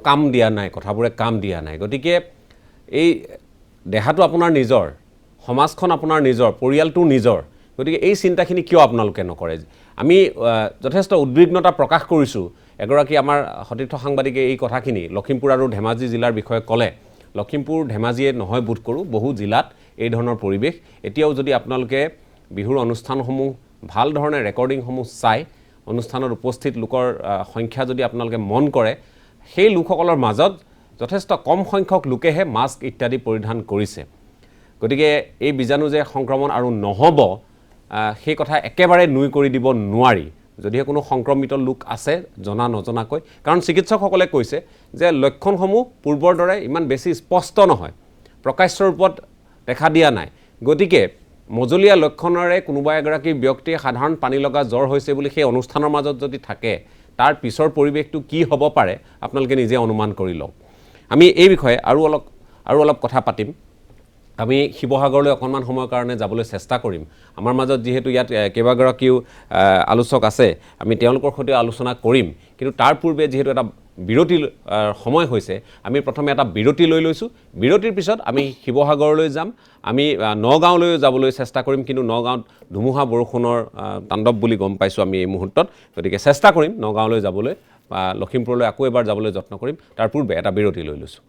কাম দিয়া নাই কথাবোৰে কাম দিয়া নাই গতিকে এই দেহাটো আপোনাৰ নিজৰ সমাজখন আপোনাৰ নিজৰ পৰিয়ালটো নিজৰ গতিকে এই চিন্তাখিনি কিয় আপোনালোকে নকৰে আমি যথেষ্ট উদ্বিগ্নতা প্ৰকাশ কৰিছোঁ এগৰাকী আমাৰ সতীৰ্থ সাংবাদিকে এই কথাখিনি লখিমপুৰ আৰু ধেমাজি জিলাৰ বিষয়ে ক'লে লখিমপুৰ ধেমাজিয়ে নহয় বোধ কৰোঁ বহু জিলাত এই ধৰণৰ পৰিৱেশ এতিয়াও যদি আপোনালোকে বিহুৰ অনুষ্ঠানসমূহ ভাল ধৰণে ৰেকৰ্ডিংসমূহ চাই অনুষ্ঠানত উপস্থিত লোকৰ সংখ্যা যদি আপোনালোকে মন কৰে সেই লোকসকলৰ মাজত যথেষ্ট কম সংখ্যক লোকেহে মাস্ক ইত্যাদি পৰিধান কৰিছে গতিকে এই বীজাণু যে সংক্ৰমণ আৰু নহ'ব সেই কথা একেবাৰে নুই কৰি দিব নোৱাৰি যদিহে কোনো সংক্ৰমিত লোক আছে জনা নজনাকৈ কাৰণ চিকিৎসকসকলে কৈছে যে লক্ষণসমূহ পূৰ্বৰ দৰে ইমান বেছি স্পষ্ট নহয় প্ৰকাশ্য ৰূপত দেখা দিয়া নাই গতিকে মজলীয়া লক্ষণৰে কোনোবা এগৰাকী ব্যক্তিয়ে সাধাৰণ পানী লগা জ্বৰ হৈছে বুলি সেই অনুষ্ঠানৰ মাজত যদি থাকে তাৰ পিছৰ পৰিৱেশটো কি হ'ব পাৰে আপোনালোকে নিজে অনুমান কৰি লওক আমি এই বিষয়ে আৰু অলপ কথা পাতিম আমি শিৱসাগৰলৈ অকণমান সময়ৰ কাৰণে যাবলৈ চেষ্টা কৰিম আমাৰ মাজত যিহেতু ইয়াত কেইবাগৰাকীও আলোচক আছে আমি তেওঁলোকৰ সৈতে আলোচনা কৰিম কিন্তু তাৰ পূৰ্বে যিহেতু এটা বিৰতিৰ সময় হৈছে আমি প্ৰথমে এটা বিৰতি লৈ লৈছোঁ বিৰতিৰ পিছত আমি শিৱসাগৰলৈ যাম আমি নগাঁৱলৈ যাবলৈ চেষ্টা কৰিম কিন্তু নগাঁৱত ধুমুহা বৰষুণৰ তাণ্ডৱ বুলি গম পাইছোঁ আমি এই মুহূৰ্তত গতিকে চেষ্টা কৰিম নগাঁৱলৈ যাবলৈ বা লখিমপুৰলৈ আকৌ এবাৰ যাবলৈ যত্ন কৰিম তাৰ পূৰ্বে এটা বিৰতি লৈ লৈছোঁ